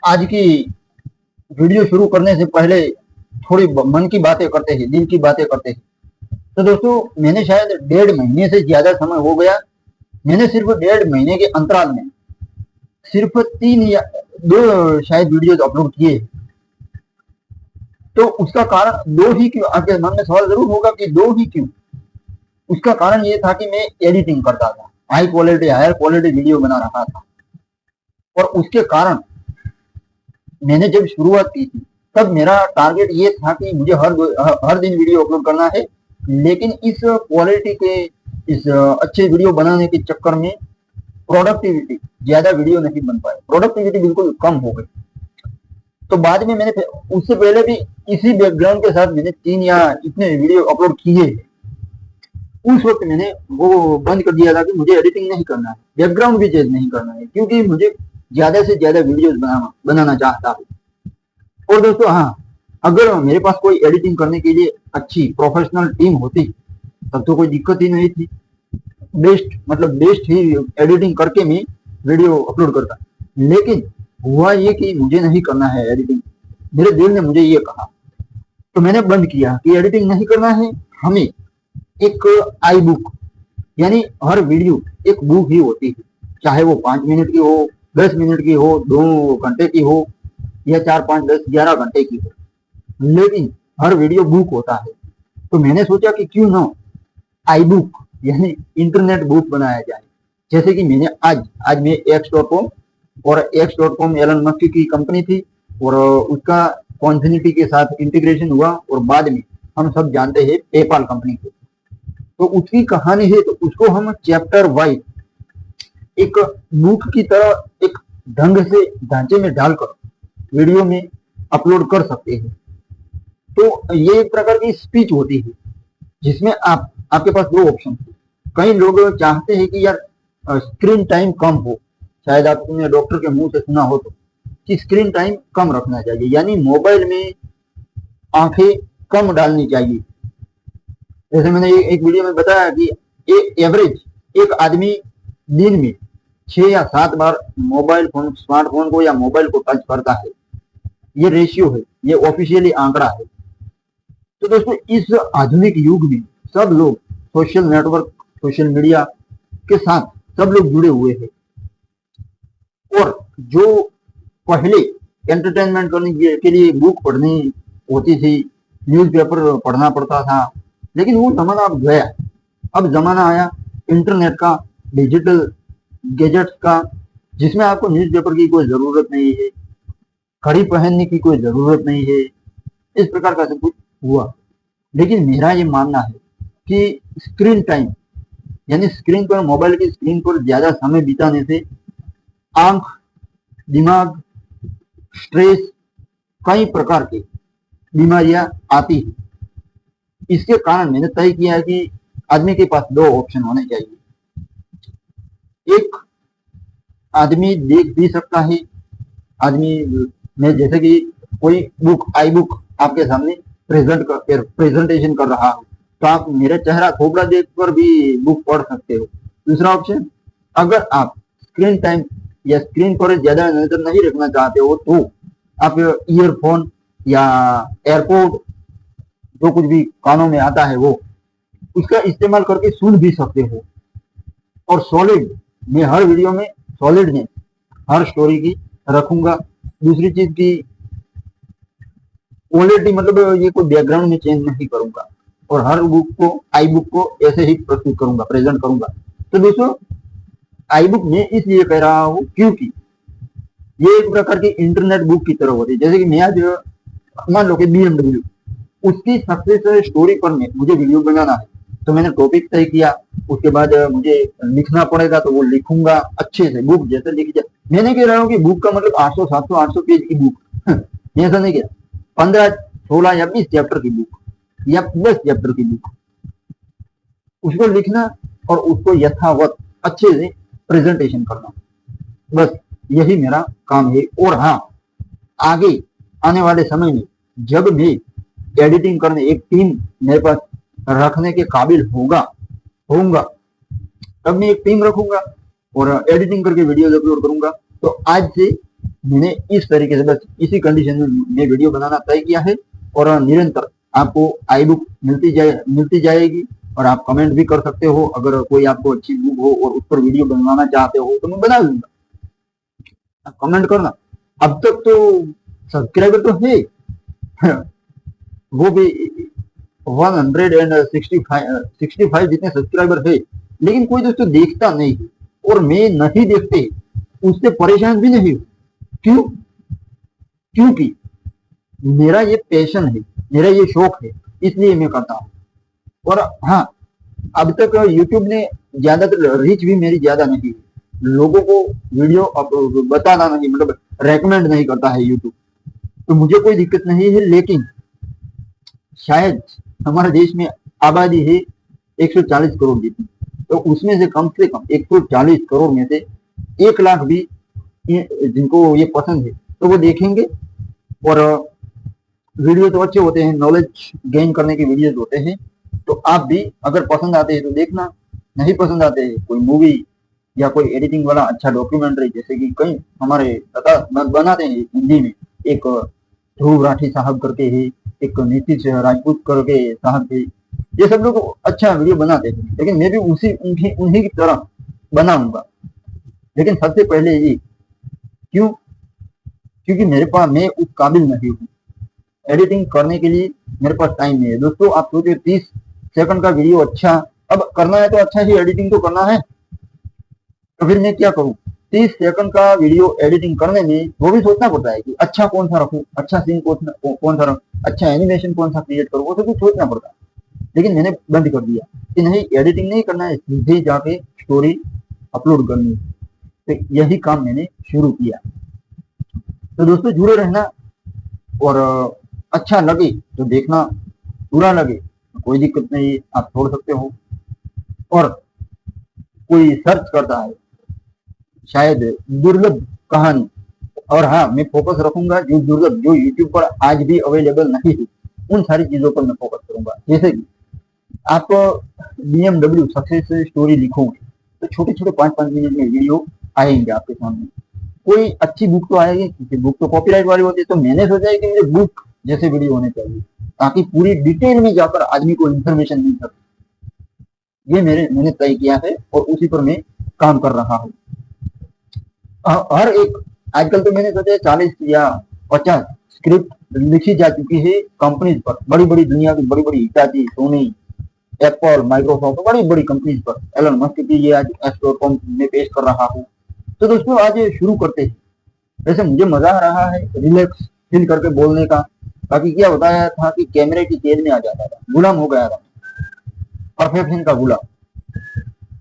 आज की वीडियो शुरू करने से पहले थोड़ी मन की बातें करते हैं, दिल की बातें करते हैं। तो दोस्तों, मैंने शायद 1.5 महीने से ज्यादा समय हो गया, मैंने सिर्फ 1.5 महीने के अंतराल में सिर्फ 3 या 2 शायद वीडियोस अपलोड किए। तो उसका कारण दो ही क्यों, आपके मन में सवाल जरूर होगा कि दो ही क्यों। उसका कारण ये था कि मैं एडिटिंग करता था, हायर क्वालिटी वीडियो बना रहा था, और उसके कारण मैंने जब शुरुआत की थी तब मेरा टारगेट ये था कि मुझे हर दिन वीडियो अपलोड करना है। लेकिन इस क्वालिटी के, इस अच्छे वीडियो बनाने के चक्कर में प्रोडक्टिविटी, ज्यादा वीडियो नहीं बन पाए, प्रोडक्टिविटी बिल्कुल कम हो गई। तो बाद में मैंने, उससे पहले भी इसी बैकग्राउंड के साथ मैंने 3 या इतने वीडियो अपलोड किए। उस वक्त मैंने वो बंद कर दिया था कि मुझे एडिटिंग नहीं करना है, बैकग्राउंड भी चेंज नहीं करना है, क्योंकि मुझे ज्यादा से ज्यादा वीडियोस बनाना चाहता हूँ। और दोस्तों, हाँ, अगर मेरे पास कोई एडिटिंग करने के लिए अच्छी प्रोफेशनल टीम होती तब तो कोई दिक्कत ही नहीं थी, बेस्ट ही एडिटिंग करके मैं वीडियो अपलोड करता। लेकिन हुआ ये कि मुझे नहीं करना है एडिटिंग, मेरे दिल ने मुझे ये कहा, तो मैंने बंद किया कि एडिटिंग नहीं करना है। हमें एक आई बुक, यानी हर वीडियो एक बुक ही होती है, चाहे वो 5 मिनट की हो, 10 मिनट की हो, 2 घंटे की हो, या 4, 5, 10, 11 घंटे की हो, लेकिन हर वीडियो बुक होता है। तो मैंने सोचा कि क्यों ना आई बुक यानी इंटरनेट बुक बनाया जाए। जैसे कि मैंने आज मैं x.com, और x.com एलन मस्क की कंपनी थी, और उसका कॉन्फिनिटी के साथ इंटीग्रेशन हुआ, और बाद में हम सब जानते हैं पेपाल कंपनी को। तो उसकी कहानी है, तो उसको हम चैप्टर वाइज एक बुक की तरह एक ढंग से ढांचे में डालकर वीडियो में अपलोड कर सकते हैं। तो ये एक प्रकार की स्पीच होती है, जिसमें आपके पास 2 ऑप्शन है। कई लोग चाहते हैं कि यार स्क्रीन टाइम कम हो, शायद आपने डॉक्टर के मुंह से सुना हो तो, कि स्क्रीन टाइम कम रखना चाहिए, यानी मोबाइल में आंखें कम डालनी चाहिए। जैसे मैंने एक वीडियो में बताया कि एवरेज एक आदमी दिन में 6 या 7 बार मोबाइल फोन, स्मार्टफोन को या मोबाइल को टच करता है। ये रेशियो है, ये ऑफिशियली आंकड़ा है। तो दोस्तों, इस आधुनिक युग में सब लोग सोशल नेटवर्क, सोशल मीडिया के साथ सब लोग जुड़े हुए हैं। और जो पहले एंटरटेनमेंट करने के लिए बुक पढ़नी होती थी, न्यूज़पेपर पढ़ना पड़ता था, लेकिन वो जमाना अब गया। अब जमाना आया इंटरनेट का, डिजिटल गैजेट्स का, जिसमें आपको न्यूज़पेपर की कोई जरूरत नहीं है, घड़ी पहनने की कोई जरूरत नहीं है, इस प्रकार का सब कुछ हुआ। लेकिन मेरा ये मानना है कि स्क्रीन टाइम, यानी स्क्रीन पर, मोबाइल की स्क्रीन पर ज्यादा समय बिताने से आंख, दिमाग, स्ट्रेस, कई प्रकार की बीमारियां आती है। इसके कारण मैंने तय किया है कि आदमी के पास 2 ऑप्शन होने चाहिए। एक, आदमी देख भी सकता है, आदमी में, जैसे कि कोई बुक, आई बुक आपके सामने प्रेजेंटेशन कर रहा हो, तो आप मेरा चेहरा थोबड़ा देखकर भी बुक पढ़ सकते हो। दूसरा ऑप्शन, अगर आप स्क्रीन टाइम या स्क्रीन पर ज्यादा नजर नहीं रखना चाहते हो, तो आप ईयरफोन या एयरपोर्ट, जो कुछ भी कानों में आता है, वो उसका इस्तेमाल करके सुन भी सकते हो। और सॉलिड, मैं हर वीडियो में सॉलिडनेस हर स्टोरी की रखूंगा। दूसरी चीज की क्वालिटी, मतलब ये कोई बैकग्राउंड में चेंज नहीं करूंगा, और हर बुक को, आई बुक को ऐसे ही प्रस्तुत करूंगा, प्रेजेंट करूंगा। तो दोस्तों, आई बुक मैं इसलिए कह रहा हूं क्योंकि ये एक प्रकार की इंटरनेट बुक की तरह होती है। जैसे कि मैं आज, मान लो कि BMW, उसकी सक्सेस स्टोरी पर मुझे वीडियो बनाना है, तो मैंने टॉपिक तय किया, उसके बाद मुझे लिखना पड़ेगा, तो वो लिखूंगा अच्छे से, बुक जैसे लिखी जाए। मैं नहीं कह रहा हूँ कि बुक का मतलब 800, 700, 800 पेज की बुक, ऐसा नहीं कह, 15, 16 या 20 चैप्टर की बुक, या 10 चैप्टर की बुक, उसको लिखना और उसको यथावत अच्छे से प्रेजेंटेशन करना, बस यही मेरा काम है। और हाँ, आगे आने वाले समय में जब भी एडिटिंग करने एक टीम मेरे पास रखने के काबिल होऊंगा, तब मैं एक टीम रखूंगा और एडिटिंग करके वीडियोस अपलोड करूंगा। तो आज से मैंने इस तरीके से बस इसी कंडीशन में मैं वीडियो बनाना तय किया है और निरंतर आपको आई बुक मिलती जाएगी और आप कमेंट भी कर सकते हो। अगर कोई आपको अच्छी बुक हो और उस पर वीडियो बनवाना चाहते हो तो मैं बना दूंगा, आप कमेंट करना। अब तक तो सब्सक्राइबर तो है वो भी 165 जितने सब्सक्राइबर है, लेकिन कोई दोस्तों देखता नहीं है और मैं नहीं देखते उससे परेशान भी नहीं हूँ। क्यों? क्योंकि मेरा ये पैशन है, मेरा ये शौक है, इसलिए मैं करता हूँ। और हाँ, अब तक YouTube ने ज्यादातर रीच भी मेरी ज्यादा नहीं है, लोगों को वीडियो बताना नहीं, मतलब रेकमेंड नहीं करता है YouTube, तो मुझे कोई दिक्कत नहीं है। लेकिन शायद हमारे देश में आबादी है 140 करोड़ जितनी, तो उसमें से कम 140 करोड़ में से 1 लाख भी जिनको ये पसंद है तो वो देखेंगे। और वीडियो तो अच्छे होते हैं, नॉलेज गेन करने के वीडियोज होते हैं, तो आप भी अगर पसंद आते हैं तो देखना, नहीं पसंद आते हैं कोई मूवी या कोई एडिटिंग वाला अच्छा डॉक्यूमेंट्री, जैसे कि कई हमारे बनाते हैं हिंदी में, एक ध्रुव राठी साहब करके है, एक नीतीश राजपूत करके साहब है, ये सब लोग अच्छा वीडियो बनाते हैं, लेकिन मैं भी उन्हीं की तरह बनाऊंगा। लेकिन सबसे पहले ये क्यों? क्योंकि मैं उस काबिल नहीं हूँ एडिटिंग करने के लिए, मेरे पास टाइम नहीं है। दोस्तों आप सोचो 30 सेकंड का वीडियो अच्छा अब करना है तो अच्छा ही एडिटिंग तो करना है, तो फिर मैं क्या करूँ? 30 सेकंड का वीडियो एडिटिंग करने में वो भी सोचना पड़ता है कि अच्छा कौन सा रखूँ, अच्छा सीन कौन सा रखूँ, अच्छा एनिमेशन कौन सा क्रिएट करूँ, वो सब कुछ सोचना पड़ता है। लेकिन मैंने बंद कर दिया कि नहीं, एडिटिंग नहीं करना है, सीधे जाके स्टोरी अपलोड करनी है, तो यही काम मैंने शुरू किया। तो दोस्तों जुड़े रहना, और अच्छा लगे तो देखना, बुरा लगे तो कोई दिक्कत नहीं, आप छोड़ सकते हो। और कोई सर्च करता है शायद दुर्लभ कहानी, और हाँ, मैं फोकस रखूंगा जो दुर्लभ, जो यूट्यूब पर आज भी अवेलेबल नहीं है, उन सारी चीजों पर मैं फोकस करूंगा। जैसे कि आप BMW सक्सेस स्टोरी लिखोगे तो छोटे छोटे 5-5 मिनट में वीडियो आएंगे आपके सामने। कोई अच्छी बुक तो आएगी, क्योंकि बुक तो कॉपीराइट वाली होती है, तो मैंने सोचा है कि मुझे बुक जैसे वीडियो होने चाहिए, ताकि पूरी डिटेल में जाकर आदमी को इंफॉर्मेशन मिल सके। ये मैंने तय किया है और उसी पर मैं काम कर रहा हूँ। हर एक, आजकल तो मैंने सोचा 40 या 50 स्क्रिप्ट लिखी जा चुकी है कंपनीज पर, बड़ी बड़ी दुनिया की बड़ी बड़ी हिटाची, सोनी, एप्पल, माइक्रोसॉफ्ट, बड़ी बड़ी कंपनीज पर। एलन मस्क की ये आज x.com में पेश कर रहा हूँ। तो दोस्तों आज शुरू करते हैं। वैसे मुझे मजा आ रहा है रिलैक्स फील करके बोलने का, बाकी क्या होता है था कि कैमरे की कैद में आ जाता था, गुलाम हो गया था, परफेक्शन का गुलाम।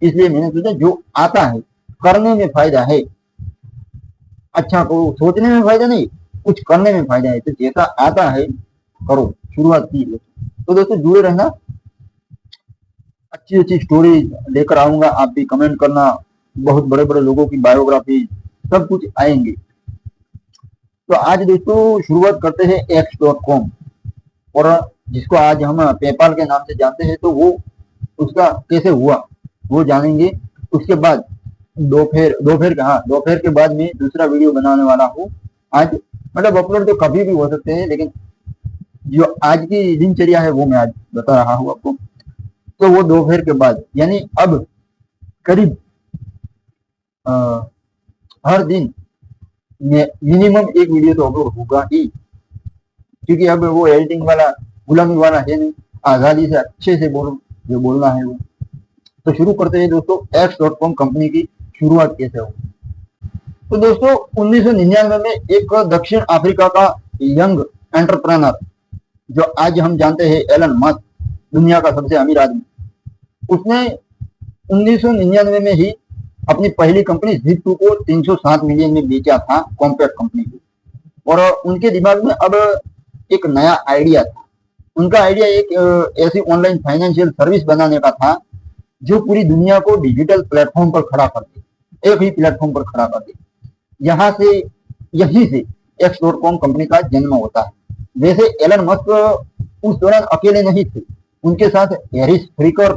इसलिए मैंने सोचा जो आता है करने में फायदा है, अच्छा को सोचने में फायदा नहीं, कुछ करने में फायदा है, तो जैसा आता है करो, शुरुआत की। तो दोस्तों जुड़े रहना, अच्छी अच्छी स्टोरी लेकर आऊंगा, आप भी कमेंट करना, बहुत बड़े बड़े लोगों की बायोग्राफी सब कुछ आएंगे। तो आज दोस्तों शुरुआत करते हैं x.com, और जिसको आज हम पेपाल के नाम से जानते हैं, तो वो उसका कैसे हुआ वो जानेंगे। उसके बाद दोपहर के बाद में दूसरा वीडियो बनाने वाला हूँ आज, मतलब अपलोड तो कभी भी हो सकते हैं, लेकिन जो आज की दिनचर्या है वो मैं आज बता रहा हूँ आपको। तो वो दोपहर के बाद, यानी अब करीब हर दिन मिनिमम एक वीडियो तो अपलोड होगा ही, क्योंकि अब वो एडिटिंग वाला गुलामी वाला है नहीं, आजादी से अच्छे से जो बोलना है वो। तो शुरू करते हैं दोस्तों x.com कंपनी की शुरुआत कैसे हो। तो दोस्तों 1999 में एक दक्षिण अफ्रीका का यंग एंटरप्रेनर, जो आज हम जानते हैं एलन मस्क, दुनिया का सबसे अमीर आदमी, उसने 1999 में ही अपनी पहली कंपनी Zip2 को 307 मिलियन में बेचा था, कॉम्पैक्ट कंपनी को। और उनके दिमाग में अब एक नया आइडिया था। उनका आइडिया एक ऐसी ऑनलाइन फाइनेंशियल सर्विस बनाने का था जो पूरी दुनिया को डिजिटल प्लेटफॉर्म पर खड़ा कर दे, एक ही प्लेटफॉर्म पर खड़ा कर दे। यहीं से x.com कंपनी का जन्म होता है। वैसे एलन मस्क उस दौरान अकेले नहीं थे, उनके साथ हैरिस फ्रिकर,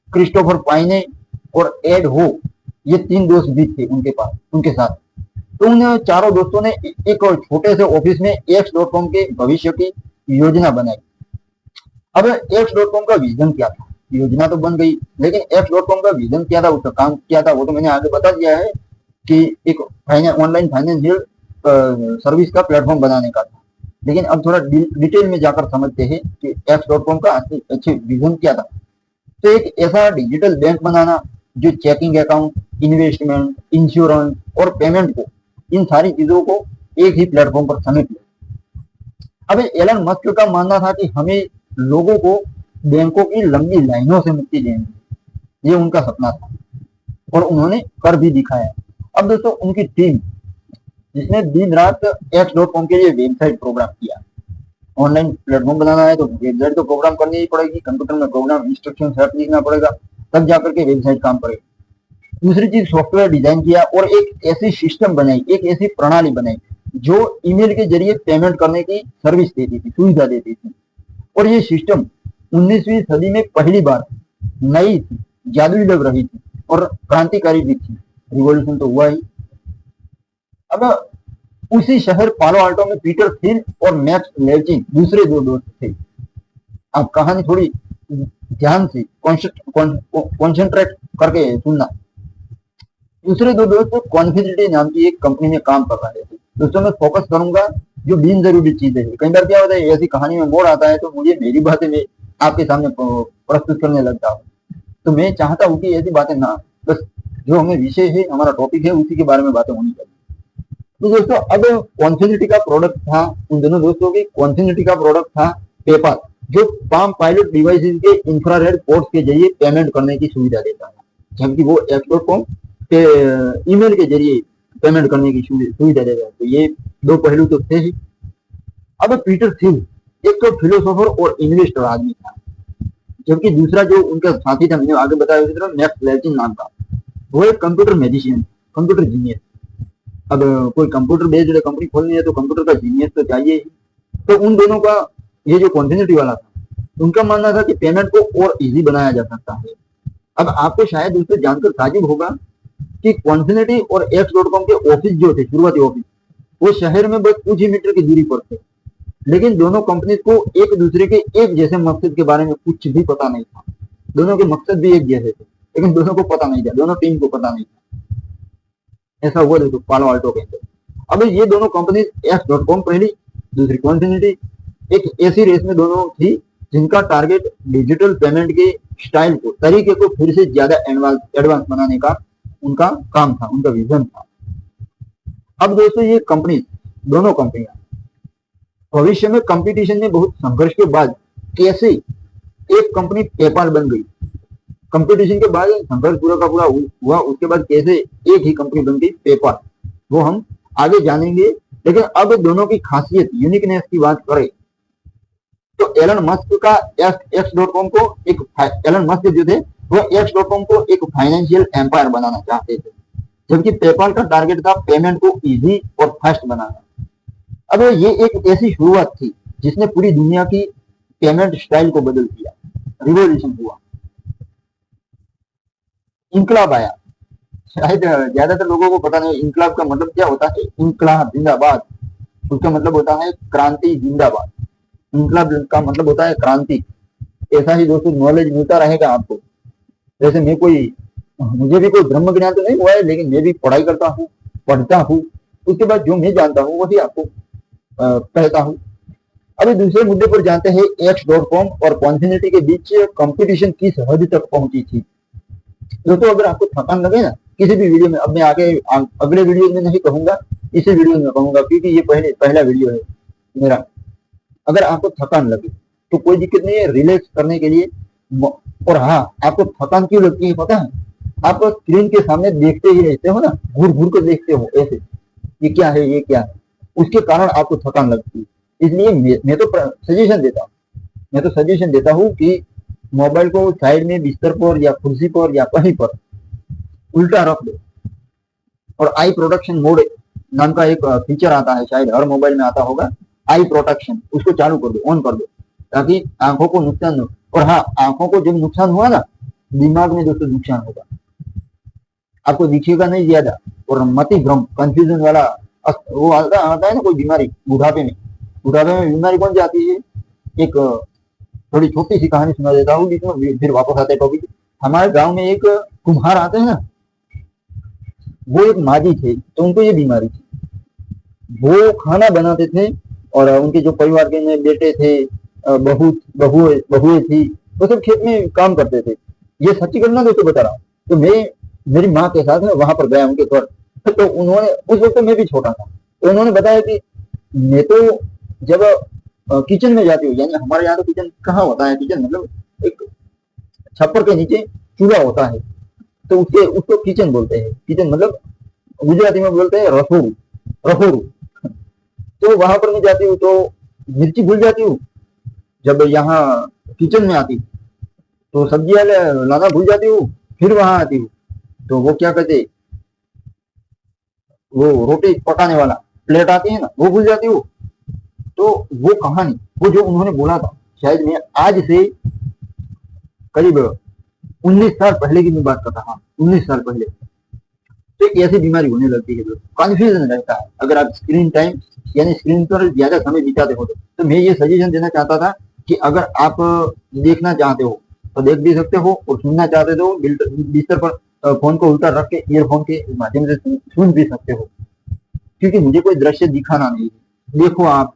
क्रिस्टोफर पाइने और एड हो, ये 3 दोस्त भी थे उनके साथ। तो उन चारों दोस्तों ने एक छोटे से ऑफिस में X.com के भविष्य की योजना बनाई। अब X.com का विजन क्या था? योजना तो बन गई, लेकिन X.com का विजन क्या था, उसका काम क्या था, वो तो मैंने आगे बता दिया है कि एक ऑनलाइन फाइनेंशियल सर्विस का प्लेटफॉर्म बनाने का था। लेकिन अब थोड़ा डिटेल में जाकर समझते हैं कि X.com का अच्छे विजन क्या था। तो एक ऐसा डिजिटल बैंक बनाना जो चेकिंग अकाउंट, इन्वेस्टमेंट, इंश्योरेंस और पेमेंट को, इन सारी चीजों को एक ही प्लेटफॉर्म पर समेट ले। अब एलन मस्क का मानना था कि हमें लोगों को बैंकों की लंबी लाइनों से मुक्ति देनी, ये उनका सपना था और उन्होंने कर भी दिखाया। अब दोस्तों उनकी टीम, जिसने दिन रात X.com के लिए वेबसाइट प्रोग्राम किया। ऑनलाइन प्लेटफॉर्म बनाना है तो वेबसाइट तो प्रोग्राम करनी ही पड़ेगी, कंप्यूटर में प्रोग्राम इंस्ट्रक्शन सेट लिखना पड़ेगा, तब जाकर के वेबसाइट काम करेगी। दूसरी चीज सॉफ्टवेयर डिजाइन किया और एक ऐसी सिस्टम बनाई, एक ऐसी प्रणाली बनाई जो ईमेल के जरिए पेमेंट करने की सर्विस देती थी, सुविधा देती थी। और ये सिस्टम 19वीं सदी में पहली बार नई थी, जादुई लग रही थी और क्रांतिकारी भी थी। रिवॉल्यूशन तो हुआ ही। अब उसी शहर पालो आल्टो में पीटर थिल और मैक्स लेविन दूसरे दो दोस्त थे। आप कहानी थोड़ी ध्यान से कॉन्सेंट्रेट करके सुनना। दूसरे दो दोस्त कॉन्फिडेंटी नाम की एक कंपनी में काम कर रहे थे। दोस्तों मैं फोकस करूंगा जो बिन जरूरी चीजें है। कई बार क्या होता है, ऐसी कहानी में मोड़ आता है तो मुझे मेरी बातें मैं आपके सामने प्रस्तुत करने लगता हूँ। तो मैं चाहता हूँ कि ऐसी बातें ना, बस जो हमें विषय है, हमारा टॉपिक है, उसी के बारे में बातें होनी चाहिए। तो दोस्तों अब कॉन्फिनिटी का प्रोडक्ट था, उन दोनों दोस्तों की कॉन्फिनिटी का प्रोडक्ट था पेपाल, जो पाम पायलट डिवाइसेस के इंफ्रारेड पोर्ट्स के जरिए पेमेंट करने की सुविधा देता है, जबकि वो X.com के ईमेल के जरिए पेमेंट करने की सुविधा देता है। तो ये दो पहलू तो थे ही। अब पीटर थिल एक तो फिलोसोफर और इन्वेस्टर आदमी था, जबकि दूसरा जो उनका साथी था, मैंने आगे बताया उसी तरह मैक्स लेविन नाम का, वो एक कंप्यूटर मैजिशियन, कंप्यूटर जीनियस। अब कोई कंप्यूटर बेस्ड कंपनी खोलनी है तो कंप्यूटर का जीनियस तो चाहिए ही। तो उन दोनों का, ये जो कॉन्फिनिटी वाला था, उनका मानना था कि पेमेंट को और इजी बनाया जा सकता है। अब आपको शायद उससे जानकर ताजुब होगा कि कॉन्फिनिटी और X.com के ऑफिस जो थे, शुरुआती ऑफिस, वो शहर में बस कुछ ही मीटर की दूरी पर थे। लेकिन दोनों कंपनी को एक दूसरे के एक जैसे मकसद के बारे में कुछ भी पता नहीं था। दोनों के मकसद भी एक जैसे थे, लेकिन दोनों को पता नहीं था, दोनों टीम को पता नहीं था। ऐसा हुआ देखो पालो आल्टो के अंदर। अब ये दोनों कंपनी X.com पहली, दूसरी कॉन्फिनिटी, एक ऐसी रेस में दोनों थी जिनका टारगेट डिजिटल पेमेंट के स्टाइल को, तरीके को फिर से ज्यादा एडवांस बनाने का उनका काम था, उनका विजन था। अब दोस्तों ये कंपनी, दोनों कंपनियां भविष्य में कंपटीशन में बहुत संघर्ष के बाद कैसे एक कंपनी पेपाल बन गई, कंपटीशन के बाद संघर्ष पूरा का पूरा हुआ, उसके बाद कैसे एक ही कंपनी बन गई पेपाल, वो हम आगे जानेंगे। लेकिन अब दोनों की खासियत, यूनिकनेस की बात करें तो एलन मस्क का X.com को एक, एलन मस्क जो थे वो X.com को एक फाइनेंशियल एम्पायर बनाना चाहते थे, जबकि पेपाल का टारगेट था पेमेंट को इजी और फास्ट बनाना। अब ये एक ऐसी शुरुआत थी जिसने पूरी दुनिया की पेमेंट स्टाइल को बदल दिया, रिवॉल्यूशन हुआ, इंकलाब आया। शायद ज्यादातर लोगों को पता नहीं इंकलाब का मतलब क्या होता है। इंकलाब जिंदाबाद, उसका मतलब होता है क्रांति जिंदाबाद। इंकलाब का मतलब होता है क्रांति। ऐसा ही दोस्तों नॉलेज मिलता रहेगा आपको। जैसे मैं कोई, मुझे भी कोई ब्रह्म ज्ञान तो नहीं हुआ है, लेकिन मैं भी पढ़ाई करता हूँ, पढ़ता हूँ, उसके बाद जो मैं जानता हूँ वही आपको कहता हूँ। अभी दूसरे मुद्दे पर जानते हैं, X.com और कॉन्फिनिटी के बीच कंपटीशन किस हद तक पहुंची थी। दोस्तों अगर आपको थकान लगे ना किसी भी वीडियो में, अब मैं आगे अगले वीडियो में नहीं कहूंगा, इसी वीडियो में कहूंगा, क्योंकि ये पहला वीडियो है मेरा। अगर आपको थकान लगे तो कोई दिक्कत नहीं है, रिलैक्स करने के लिए। और हाँ, आपको थकान क्यों लगती है पता है? आप स्क्रीन के सामने देखते ही रहते हो ना, घूर घूर कर देखते हो ऐसे, ये क्या है, ये क्या है, उसके कारण आपको थकान लगती है। इसलिए मैं तो सजेशन देता हूँ, मैं तो सजेशन देता हूँ कि मोबाइल को साइड में बिस्तर पर या कुर्सी पर या कहीं पर उल्टा रख दो, और आई प्रोटेक्शन मोड नाम का एक फीचर आता है, शायद हर मोबाइल में आता होगा, आई प्रोटेक्शन, उसको चालू कर दो, ऑन कर दो, ताकि आंखों को नुकसान न हो। और हाँ, आंखों को जब नुकसान हुआ ना, दिमाग में दोस्तों नुकसान होगा। आपको दिखेगा नहीं ज्यादा, और मति भ्रम कंफ्यूजन वाला वो आता है ना कोई बीमारी बुढ़ापे में। बुढ़ापे में बीमारी कौन जाती है? एक थोड़ी छोटी सी कहानी सुना देता हूँ, जिसमें फिर वापस आते हैं टॉपिक। हमारे गांव में एक कुम्हार आते हैं ना, वो एक माजी थे, तो उनको ये बीमारी थी। वो खाना बनाते थे और उनके जो परिवार के में बेटे थे, बहुएं थी, वो सब खेत में काम करते थे। ये सच्ची घटना दोस्तों बता रहा हूँ। तो मैं मेरी माँ के साथ में वहां पर गया उनके घर। तो उन्होंने, उस वक्त मैं भी छोटा था, तो उन्होंने बताया कि मैं तो जब किचन में जाती हूँ, यानी हमारे यहाँ तो किचन कहाँ होता है, किचन मतलब एक छप्पर के नीचे चूल्हा होता है, तो उसके उसको किचन बोलते हैं। किचन मतलब गुजराती में बोलते हैं रसोड़ू, रसोड़ू। तो वहां पर मैं जाती हूँ तो मिर्ची भूल जाती हूँ। जब यहाँ किचन में आती तो सब्जियां लाना भूल जाती हूँ। फिर वहां आती हूँ तो वो क्या कहते, वो रोटी पकाने वाला प्लेट आती है ना, वो भूल जाती हूँ। तो वो कहानी, वो जो उन्होंने बोला था, शायद मैं आज से करीब 19 साल पहले की मैं बात करता हूँ, 19 साल पहले। तो एक ऐसी बीमारी होने लगती है, कन्फ्यूजन रहता है अगर आप स्क्रीन टाइम यानी स्क्रीन पर ज्यादा समय बिताते हो। तो मैं ये सजेशन देना चाहता था कि अगर आप देखना चाहते हो तो देख भी सकते हो, और सुनना चाहते हो बिस्तर पर फोन को उल्टा रख के ईयरफोन के माध्यम से सुन भी सकते हो, क्योंकि मुझे कोई दृश्य दिखाना नहीं है। देखो आप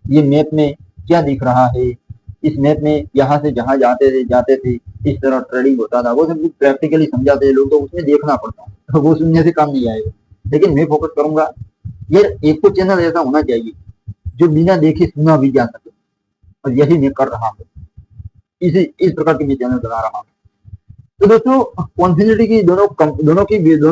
ये मैप में क्या दिख रहा है, इस मैप में यहाँ से जहाँ जाते थे इस तरह ट्रेडिंग होता था, वो सब प्रैक्टिकली समझाते हैं लोग, तो उसमें देखना पड़ता है, तो वो सुनने से काम नहीं आएगा। लेकिन मैं फोकस करूंगा, ये एक तो चैनल ऐसा होना चाहिए जो बिना देखे सुना भी जा सके, और यही मैं कर रहा हूँ। इस प्रकार की मैं चैनल बना रहा हूँ। तो दोस्तों, कॉन्फिनिटी की दोनों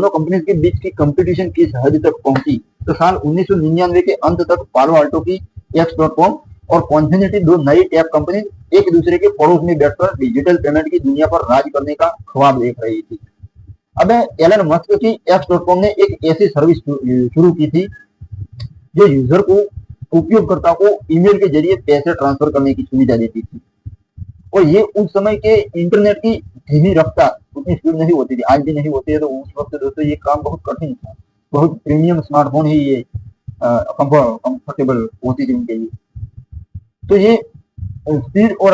कंपनी के बीच की कंपटीशन किस हद तक पहुंची, तो साल 1999 के अंत तक पालो अल्टो की X.com और कॉन्फिनिटी, दो नई टैब कंपनी एक दूसरे के पड़ोस में बैठकर डिजिटल पेमेंट की दुनिया पर राज करने का ख्वाब देख रही थी। अब एलन मस्क की X.com ने एक ऐसी सर्विस शुरू की थी जो यूजर को, उपयोगकर्ता को ईमेल के जरिए पैसे ट्रांसफर करने की सुविधा देती थी। और ये उस समय के इंटरनेट की धीमी रफ्तार, उतनी स्पीड नहीं होती थी, आज भी नहीं होती है। तो उस वक्त दोस्तों ये काम बहुत कठिन था, बहुत प्रीमियम स्मार्टफोन ही ये कंफर्टेबल होती थी उनके लिए। तो ये स्पीड और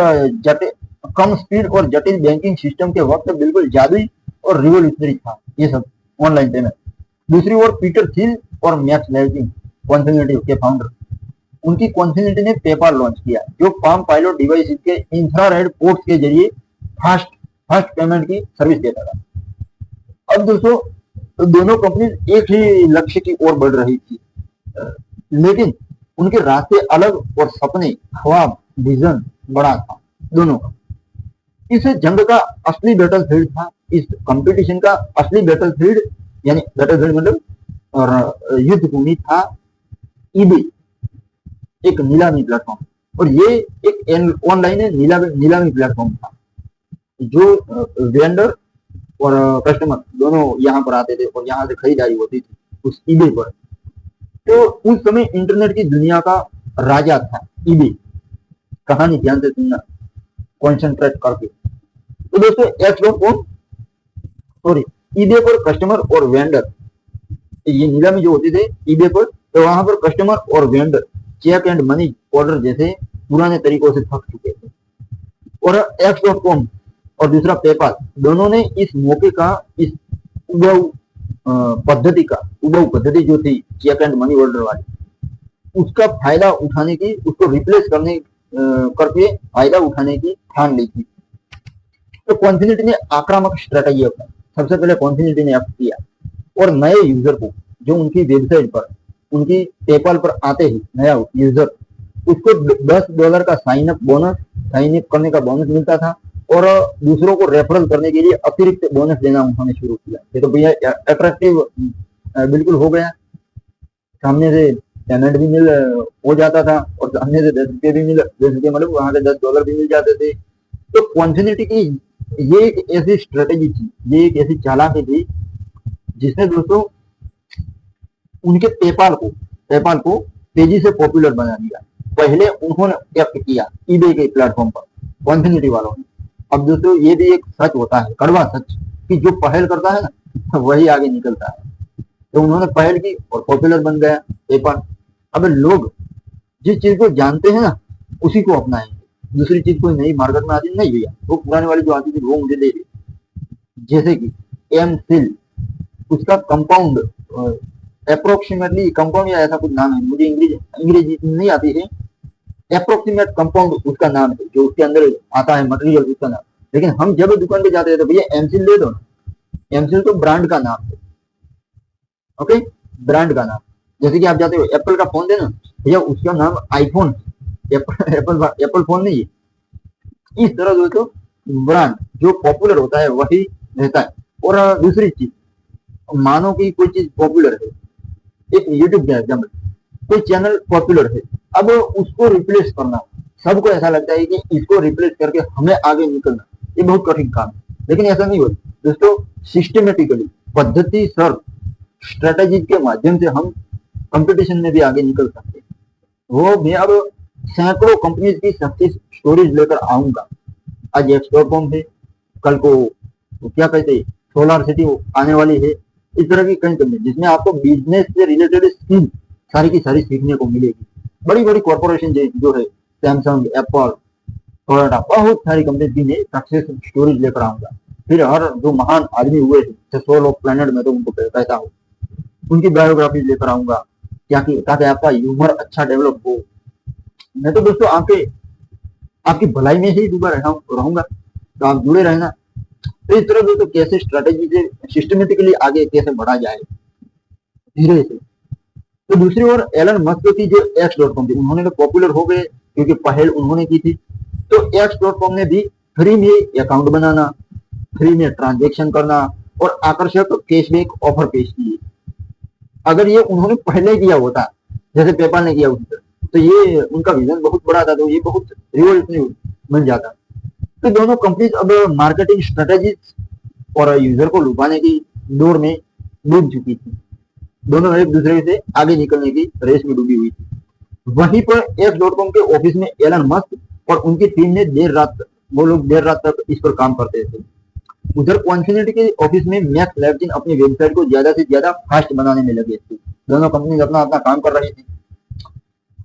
कम स्पीड और जटिल बैंकिंग सिस्टम के वक्त बिल्कुल जादुई और रिवोल्यूशनरी था ये सब ऑनलाइन पेमेंट। दूसरी ओर पीटर थिल और मैक्स लेविन, कॉन्फिनिटी के फाउंडर, उनकी कॉन्फिनिटी ने पेपाल लॉन्च किया, जो पाम पायलट डिवाइस के इंफ्रारेड पोर्ट्स के जरिए फास्ट पेमेंट की सर्विस देता था। अब दोस्तों, दोनों कंपनी एक ही लक्ष्य की ओर बढ़ रही थी, लेकिन उनके रास्ते अलग, और सपने, ख्वाब, विजन बड़ा था दोनों का। इस जंग का असली बैटल फील्ड था, इस कंपटीशन का असली बैटल फील्ड, यानी बैटल फील्ड मतलब युद्ध भूमि था ईबे, एक नीलामी प्लेटफॉर्म। और ये एक ऑनलाइन नीलामी प्लेटफॉर्म था, जो वेंडर और कस्टमर दोनों यहाँ पर आते थे और यहाँ से खरीदारी होती थी उस ईबे पर। तो उस समय इंटरनेट की दुनिया का राजा था ईबे। कहानी ध्यान से सुनना, कॉन्सेंट्रेट करके। तो दोस्तों, X.com सॉरी ईबे पर कस्टमर और वेंडर, ये नीलामी जो होती थी ईबे पर, तो वहां पर कस्टमर और vendor cheque and money order जैसे पुराने तरीकों से थक चुके थे। और X.com और दूसरा पेपाल, दोनों ने इस मौके का, इस उबाऊ पद्धति जो थी चेक एंड मनी ऑर्डर वाली, उसका फायदा उठाने की, उसको रिप्लेस करके फायदा उठाने की ठान ली थी। तो कॉन्फिनिटी ने आक्रामक स्ट्रेटेजी अपनाई। सबसे पहले कॉन्फिनिटी ने एक्ट किया और नए यूजर को, जो उनकी वेबसाइट पर, उनकी पेपाल पर आते ही नया यूजर, उसको $10 का साइन अप करने का बोनस मिलता था, और दूसरों को रेफरल करने के लिए अतिरिक्त बोनस देना उन्होंने शुरू किया। ये तो भैया अट्रैक्टिव बिल्कुल हो गया। सामने से पेमेंट भी हो जाता था, और सामने से 10 रुपये भी 10 रुपये मतलब वहां से $10 भी मिल जाते थे। तो कॉन्फिनिटी की ये एक ऐसी स्ट्रेटेजी थी, ये एक ऐसी चालाकी थी, जिसने दोस्तों उनके पेपाल को तेजी से पॉपुलर बना दिया। पहले उन्होंने एक्ट किया ईबे के प्लेटफॉर्म पर, कॉन्फिनिटी वालों ने। अब दोस्तों, ये भी एक सच होता है, कड़वा सच, कि जो पहल करता है ना, वही आगे निकलता है। तो उन्होंने पहल की और पॉपुलर बन गया पेपर। अब लोग जिस चीज को जानते हैं ना उसी को अपनाएंगे। दूसरी चीज कोई नई मार्केट में आती नहीं भैया, वो पुराने वाली जो आती थी वो मुझे दे दी। जैसे कि एम सिल, उसका कंपाउंड अप्रोक्सीमेटली कंपाउंड या ऐसा कुछ नाम है, मुझे अंग्रेजी नहीं आती है। अप्रोक्सीमेट कंपाउंड उसका नाम है, जो उसके अंदर आता है मटेरियल उसका नाम। लेकिन हम जब दुकान पे जाते हैं तो भैया एमसिल दे दो ना। एमसिल तो ब्रांड का नाम है, ओके, ब्रांड का नाम। जैसे कि आप जाते हो एप्पल का फोन देना, भैया उसका नाम आईफोन है, एप्पल फोन नहीं है। इस तरह दोस्तों ब्रांड जो पॉपुलर होता है वही रहता है। और दूसरी चीज, मानो कि कोई चीज पॉपुलर है, एक यूट्यूब का एग्जाम्पल, कोई चैनल पॉपुलर है, अब उसको रिप्लेस करना, सबको ऐसा लगता है कि इसको रिप्लेस करके हमें आगे निकलना, ये बहुत कठिन काम है। लेकिन ऐसा नहीं होता दोस्तों, सिस्टमेटिकली पद्धति सर स्ट्रेटेजी के माध्यम से हम कंपटीशन में भी आगे निकल सकते हैं। वो मैं अब सैकड़ों कंपनीज की सक्सेस स्टोरीज लेकर आऊंगा। आज एक्स.com है, कल को क्या कहते हैं सोलर सिटी आने वाली है। इस तरह की कई कंपनी जिसमें आपको बिजनेस से रिलेटेड स्किल सारी की सारी सीखने को मिलेगी। बड़ी बड़ी कॉर्पोरेशन जो है सैमसंग, एप्पल, टोयोटा, बहुत सारी कंपनी की मैं सक्सेस स्टोरीज लेकर आऊंगा। फिर हर जो महान आदमी हुए थे सोल ऑफ प्लेनेट में तो उनको कहता हूँ, उनकी बायोग्राफी लेकर आऊंगा ताकि आपका ह्यूमर अच्छा डेवलप हो। मैं तो दोस्तों आपकी भलाई में ही डूबा रहूंगा, तो आप जुड़े रहना। तो इस तरह दोस्तों कैसे स्ट्रेटेजी से सिस्टमेटिकली आगे कैसे बढ़ा जाए धीरे से। तो दूसरी ओर एलन मस्क की जो एक्स.com थी, उन्होंने तो पॉपुलर हो गए क्योंकि पहल उन्होंने की थी। तो एक्स.com ने भी फ्री में अकाउंट बनाना, फ्री में ट्रांजेक्शन करना और आकर्षक कैशबैक ऑफर पेश किए। अगर ये उन्होंने पहले किया होता जैसे पेपाल ने किया उस तो ये उनका विजन बहुत बड़ा था, तो ये बहुत रिवॉल्यूशनरी बन जाता। तो दोनों कंपनीज अब मार्केटिंग स्ट्रेटेजीज और यूजर को लुभाने की दौर में डूब चुकी थी। दोनों एक दूसरे से आगे निकलने की रेस में डूबी हुई थी। वहीं पर एक्स.com के ऑफिस में एलन मस्क और उनकी टीम ने वो लोग देर रात तक इस पर काम करते थे। उधर कॉन्फिनिटी के ऑफिस में मैक्स लेविन अपनी वेबसाइट को ज्यादा से ज्यादा फास्ट बनाने में लगे थे। दोनों कंपनी अपना अपना काम कर रही थी।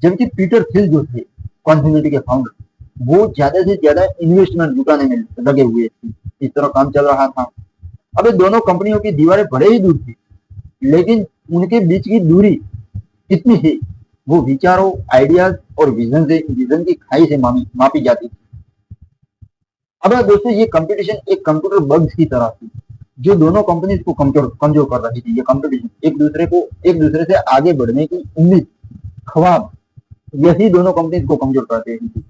जबकि पीटर थिल जो थे कॉन्फिनिटी के फाउंडर, वो ज्यादा से ज्यादा इन्वेस्टमेंट जुटाने में लगे हुए थे। इस तरह काम चल रहा था। अब दोनों कंपनियों की दीवारें भले ही दूर थी, लेकिन उनके बीच की दूरी कितनी है वो विचारों, आइडियाज और विजन की खाई से मापी जाती थी। अब दोस्तों ये कंपटीशन एक कंप्यूटर बग्स की तरह थी जो दोनों कंपनीज को कमजोर कर रही थी। ये कंपटीशन एक दूसरे से आगे बढ़ने की उम्मीद, ख्वाब, यही दोनों कंपनीज को कमजोर कर रही थी।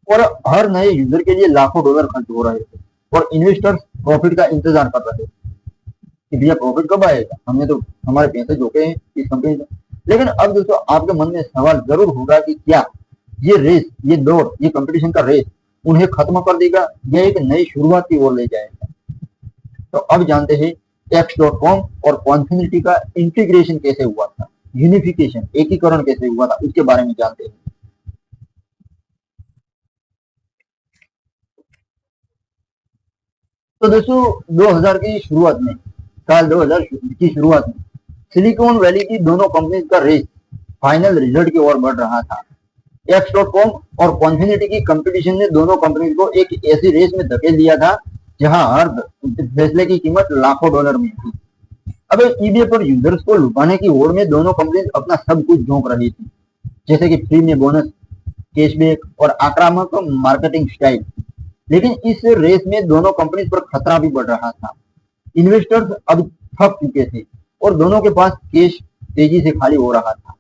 और हर नए यूजर के लिए लाखों डॉलर खर्च हो रहे थे और इन्वेस्टर्स प्रॉफिट का इंतजार कर रहे थे कि भैया प्रॉफिट कब आएगा, हमने तो हमारे पैसे झोंके हैं इस कंपनी में। लेकिन अब दोस्तों आपके मन में सवाल जरूर होगा कि क्या ये रेस, ये दौर, ये कंपटीशन का रेस उन्हें खत्म कर देगा या एक नई शुरुआत की ओर ले जाएगा। तो अब जानते हैं एक्स.com और कॉन्फिनिटी का इंटीग्रेशन कैसे हुआ था, यूनिफिकेशन, एकीकरण कैसे हुआ था, उसके बारे में जानते हैं। तो दोस्तों 2000 की शुरुआत में, साल 2000 की शुरुआत में सिलिकॉन वैली की दोनों कंपनी का रेस फाइनल रिजल्ट की ओर बढ़ रहा था। एक्स.com और कॉन्फिनिटी की कंपटीशन ने दोनों कंपनी को एक ऐसी रेस में धकेल दिया था जहां हर फैसले की कीमत लाखों डॉलर में थी। अब ईबे पर यूजर्स को लुभाने की होड़ में दोनों कंपनी अपना सब कुछ झोंक रही थी, जैसे कि फ्री में बोनस, कैशबैक और आक्रामक मार्केटिंग स्टाइल। लेकिन इस रेस में दोनों कंपनी पर खतरा भी बढ़ रहा था। इन्वेस्टर्स अब थक चुके थे और दोनों के पास कैश तेजी से खाली हो रहा था।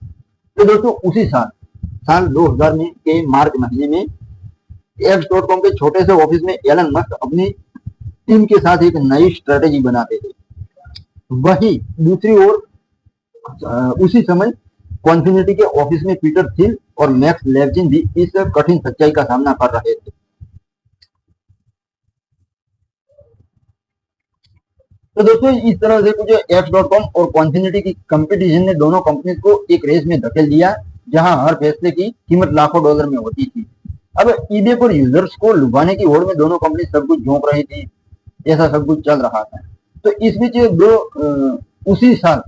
तो दोस्तों उसी साल 2000 में के मार्च महीने में एक्स.com के छोटे से ऑफिस में एलन मस्क अपनी टीम के साथ एक नई स्ट्रेटेजी बनाते थे। वही दूसरी ओर उसी समय कॉन्फिनिटी के ऑफिस में पीटर थिल और मैक्स लेविन भी इस कठिन सच्चाई का सामना कर रहे थे। तो दोस्तों इस तरह से कुछ एक्स.com और कॉन्फिनिटी की कंपटीशन ने दोनों कंपनी को एक रेस में धकेल दिया जहां हर फैसले की कीमत लाखों डॉलर में होती थी। अब ईबे पर यूजर्स को लुभाने की होड़ में दोनों कंपनी सब कुछ झोंक रही थी, ऐसा सब कुछ चल रहा था। तो इस बीच उसी साल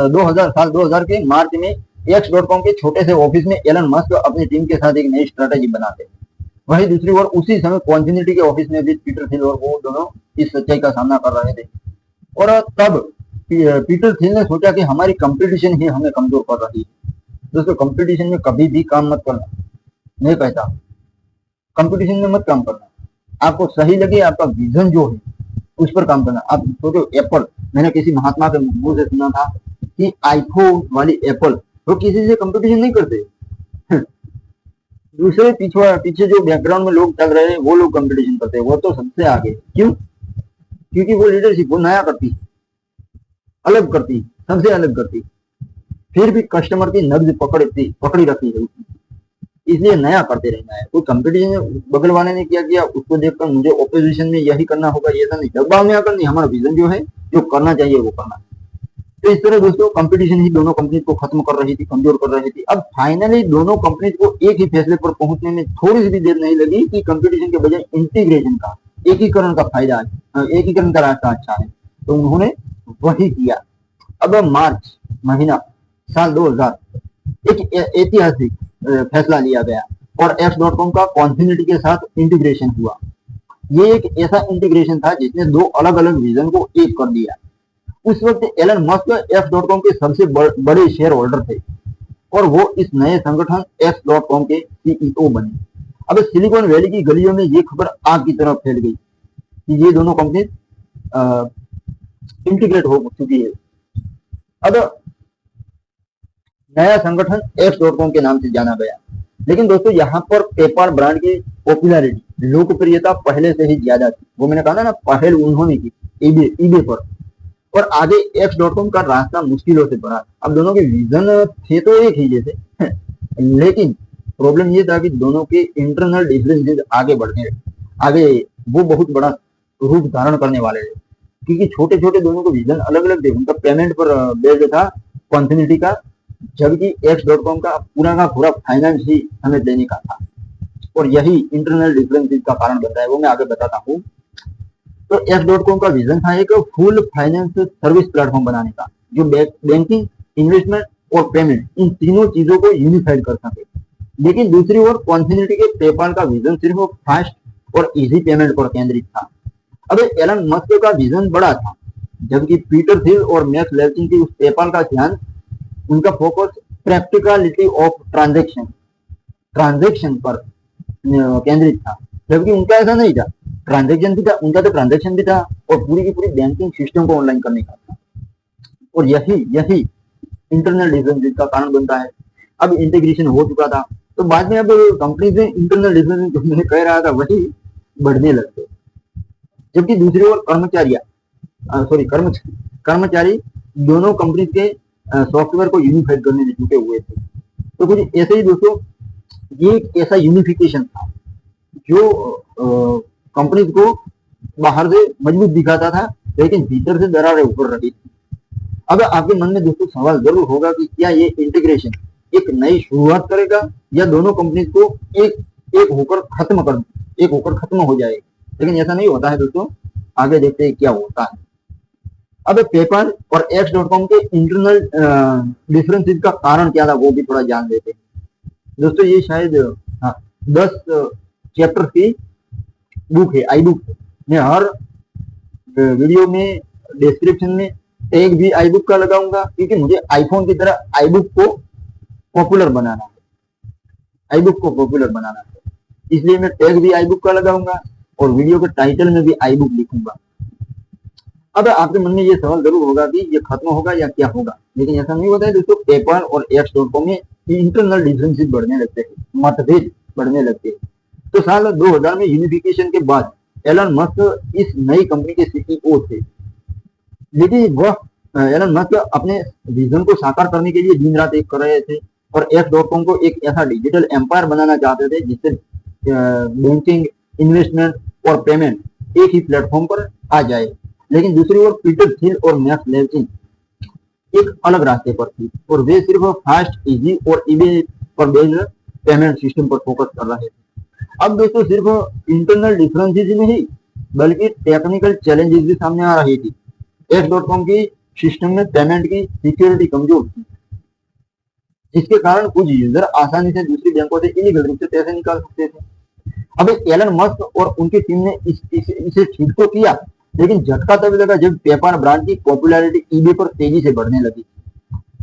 2000 के मार्च में X.com के छोटे से ऑफिस में एलन मस्क अपनी टीम के साथ एक नई स्ट्रेटेजी बनाते हैं। वहीं दूसरी ओर उसी समय कॉन्फिनिटी के ऑफिस में भी पीटर थिल और वो दोनों इस सच्चाई का सामना कर रहे थे। और तब पीटर थिल ने सोचा कि हमारी कंपटीशन ही हमें कमजोर कर रही है। दोस्तों, कंपटीशन में कभी भी काम मत करना, मैं कहता हूँ कंपटीशन में मत काम करना। आपको सही लगे, आपका विजन जो है उस पर काम करना। आप सोचो, एप्पल, मैंने किसी महात्मा के मुंह से सुना था कि आईफोन वाली एप्पल वो किसी से कंपटीशन नहीं करते। दूसरे पीछे जो बैकग्राउंड में लोग चल रहे हैं वो लोग कंपटीशन करते हैं, वो तो सबसे आगे। क्यों? क्योंकि वो लीडरशिप वो नया करती, अलग करती, सबसे अलग करती, फिर भी कस्टमर की नब्ज पकड़ी रखी है, इसलिए नया करते रहना है। कोई कंपटीशन बगल वाले ने क्या किया उसको देखकर मुझे ऑपोजिशन में यही करना होगा, ये नहीं, दबाव में आकर नहीं, हमारा विजन जो है जो करना चाहिए वो करना है। तो इस तरह दोस्तों कंपटीशन ही दोनों कंपनी को खत्म कर रही थी, कमजोर कर रही थी। अब फाइनली दोनों कंपनी को एक ही फैसले पर पहुंचने में थोड़ी सी भी देर नहीं लगी कि कंपटीशन के बजाय इंटीग्रेशन का, एकीकरण का फायदा है, एकीकरण का रास्ता अच्छा है, तो उन्होंने वही किया। अब मार्च महीना साल 2000 एक ऐतिहासिक फैसला लिया गया और X.com का कॉन्फिनिटी के साथ इंटीग्रेशन हुआ। ये एक ऐसा इंटीग्रेशन था जिसने दो अलग अलग विजन को एक कर दिया। उस वक्त एलन मस्क X.com के सबसे बड़े शेयर होल्डर थे और वो इस नए संगठन X.com के सीईओ बने। अब सिलिकॉन वैली की गलियों में ये खबर आग की तरह फैल गई कि ये दोनों कंपनी इंटीग्रेट हो चुकी है। अब नया संगठन X.com के नाम से जाना गया। लेकिन दोस्तों यहाँ पर पेपाल ब्रांड की पॉपुलैरिटी, लोकप्रियता पहले से ही ज्यादा थी। वो मैंने कहा ना, पहल उन्होंने की ईबे पर, और आगे X.com का रास्ता मुश्किलों से बढ़ा। अब दोनों के विजन थे तो एक ही जैसे लेकिन प्रॉब्लम ये था कि दोनों के इंटरनल डिफरेंसेस आगे वो बहुत बड़ा रूप धारण करने वाले थे, क्योंकि छोटे छोटे दोनों के विजन अलग अलग थे। उनका पेमेंट पर बेस्ड था कॉन्फिनिटी का, जबकि X.com का पूरा फाइनेंस ही हमें देने का था, और यही इंटरनल डिफरेंसेस का कारण बनता है, वो मैं आगे बताता हूँ। तो X.com का विजन था एक फुल फाइनेंस सर्विस प्लेटफॉर्म बनाने का, जो बैंकिंग, इन्वेस्टमेंट और पेमेंट इन तीनों चीजों को यूनिफाइड कर सके। लेकिन दूसरी ओर कॉन्फिनिटी के पेपाल का विजन सिर्फ फास्ट और इजी पेमेंट पर केंद्रित था। अब एलन मस्क का विजन बड़ा था, जबकि पीटर थिल और मैक्स लेविन की उस पेपाल का ध्यान, उनका फोकस प्रैक्टिकलिटी ऑफ ट्रांजैक्शन पर केंद्रित था, जबकि उनका ऐसा नहीं था। ट्रांजैक्शन भी था, उनका तो ट्रांजैक्शन भी था और पूरी की पूरी बैंकिंग सिस्टम को ऑनलाइन करने का था, और यही इंटरनल डिफरेंसेस का कारण बनता है। अब इंटीग्रेशन हो चुका था, तो बाद में अब कंपनी से इंटरनल डिफरेंसेस जो मैंने कह रहा था वही बढ़ने लगते, जबकि दूसरी ओर कर्मचारी दोनों कंपनी के सॉफ्टवेयर को यूनिफाइड करने में जुटे हुए थे। तो कुछ ऐसे ही दोस्तों, ये एक ऐसा यूनिफिकेशन था जो कंपनी को बाहर से मजबूत दिखाता था, लेकिन भीतर से दरारें ऊपर रही थी। अब आपके मन में दोस्तों सवाल जरूर होगा कि क्या ये इंटीग्रेशन एक नई शुरुआत करेगा या दोनों कंपनी को एक होकर खत्म हो जाएगी। लेकिन ऐसा नहीं होता है दोस्तों, आगे देखते हैं क्या होता है। अब पेपाल और X.com के इंटरनल डिफरेंसेस का कारण क्या था वो भी थोड़ा जान लेते हैं दोस्तों। ये शायद 10 चैप्टर की बुक है, आई बुक। मैं हर वीडियो में डिस्क्रिप्शन में टैग भी आई बुक का लगाऊंगा, क्योंकि मुझे आईफोन की तरह आई बुक को पॉपुलर बनाना है, इसलिए मैं टैग भी आई बुक का लगाऊंगा और वीडियो के टाइटल में भी आई बुक लिखूंगा। अब आपके मन में ये सवाल जरूर होगा कि ये खत्म होगा या क्या होगा, लेकिन ऐसा नहीं होता है दोस्तों। पेपाल और X.com में इंटरनल डिफरेंसेस बढ़ने लगते हैं, मतभेद बढ़ने लगते हैं। तो साल 2000 में यूनिफिकेशन के बाद एलन मस्क इस नई कंपनी के सीईओ थे, लेकिन वह एलन मस्क अपने विजन को साकार करने के लिए दिन रात एक कर रहे थे और X.com को एक ऐसा डिजिटल एम्पायर बनाना चाहते थे जिससे बैंकिंग, इन्वेस्टमेंट और पेमेंट एक ही प्लेटफॉर्म पर आ जाए। लेकिन दूसरी ओर पीटर थिल और मैक्स लेविन एक अलग रास्ते पर थी और वे सिर्फ फास्ट, इजी और ईबे पर बेस्ड पेमेंट सिस्टम पर फोकस कर रहे थे। अब दोस्तों सिर्फ इंटरनल डिफरेंसेस ही नहीं, बल्कि टेक्निकल चैलेंजेस भी सामने आ रही थी। X.com की सिस्टम में पेमेंट की सिक्योरिटी कमजोर थी, जिसके कारण कुछ यूजर आसानी से दूसरी बैंकों से इलीगल रूप से पैसे निकाल सकते थे। अब एलन मस्क और उनकी टीम ने इसे ठीक तो किया, लेकिन झटका तभी लगा जब पेपाल ब्रांड की पॉपुलैरिटी ईबे पर तेजी से बढ़ने लगी।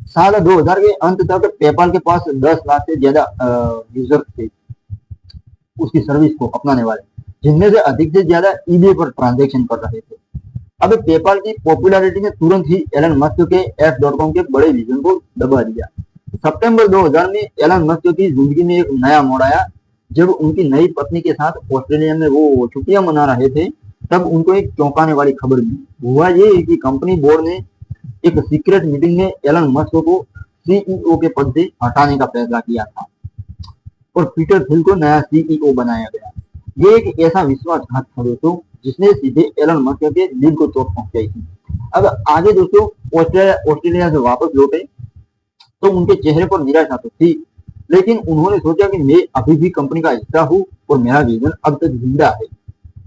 साल 2000 के अंत तक पेपाल के पास 10 लाख से ज्यादा यूजर थे उसकी सर्विस को अपनाने वाले, जिनमें से अधिक से ज्यादा ईबे पर ट्रांजैक्शन कर रहे थे। अब पेपाल की पॉपुलैरिटी ने तुरंत ही एलन मस्क के X.com के बड़े विजन को दबा दिया। सितंबर 2000 में एलन मस्क की जिंदगी में एक नया मोड़ आया। जब उनकी नई पत्नी के साथ ऑस्ट्रेलिया में वो छुट्टियां मना रहे थे, तब उनको एक चौंकाने वाली खबर मिली। हुआ ये कि कंपनी बोर्ड ने एक सीक्रेट मीटिंग में एलन मस्क को सीईओ के पद से हटाने का फैसला किया था और पीटर थिल को नया सीईओ बनाया गया। ये एक ऐसा विश्वासघात था दोस्तों, जिसने सीधे एलन मस्क के दिल को चोट पहुंचाई थी। अब आगे दोस्तों ऑस्ट्रेलिया से वापस लौटे तो उनके चेहरे पर निराशा तो थी, लेकिन उन्होंने सोचा कि मैं अभी भी कंपनी का हिस्सा हूँ और मेरा विजन अब तक जिंदा है।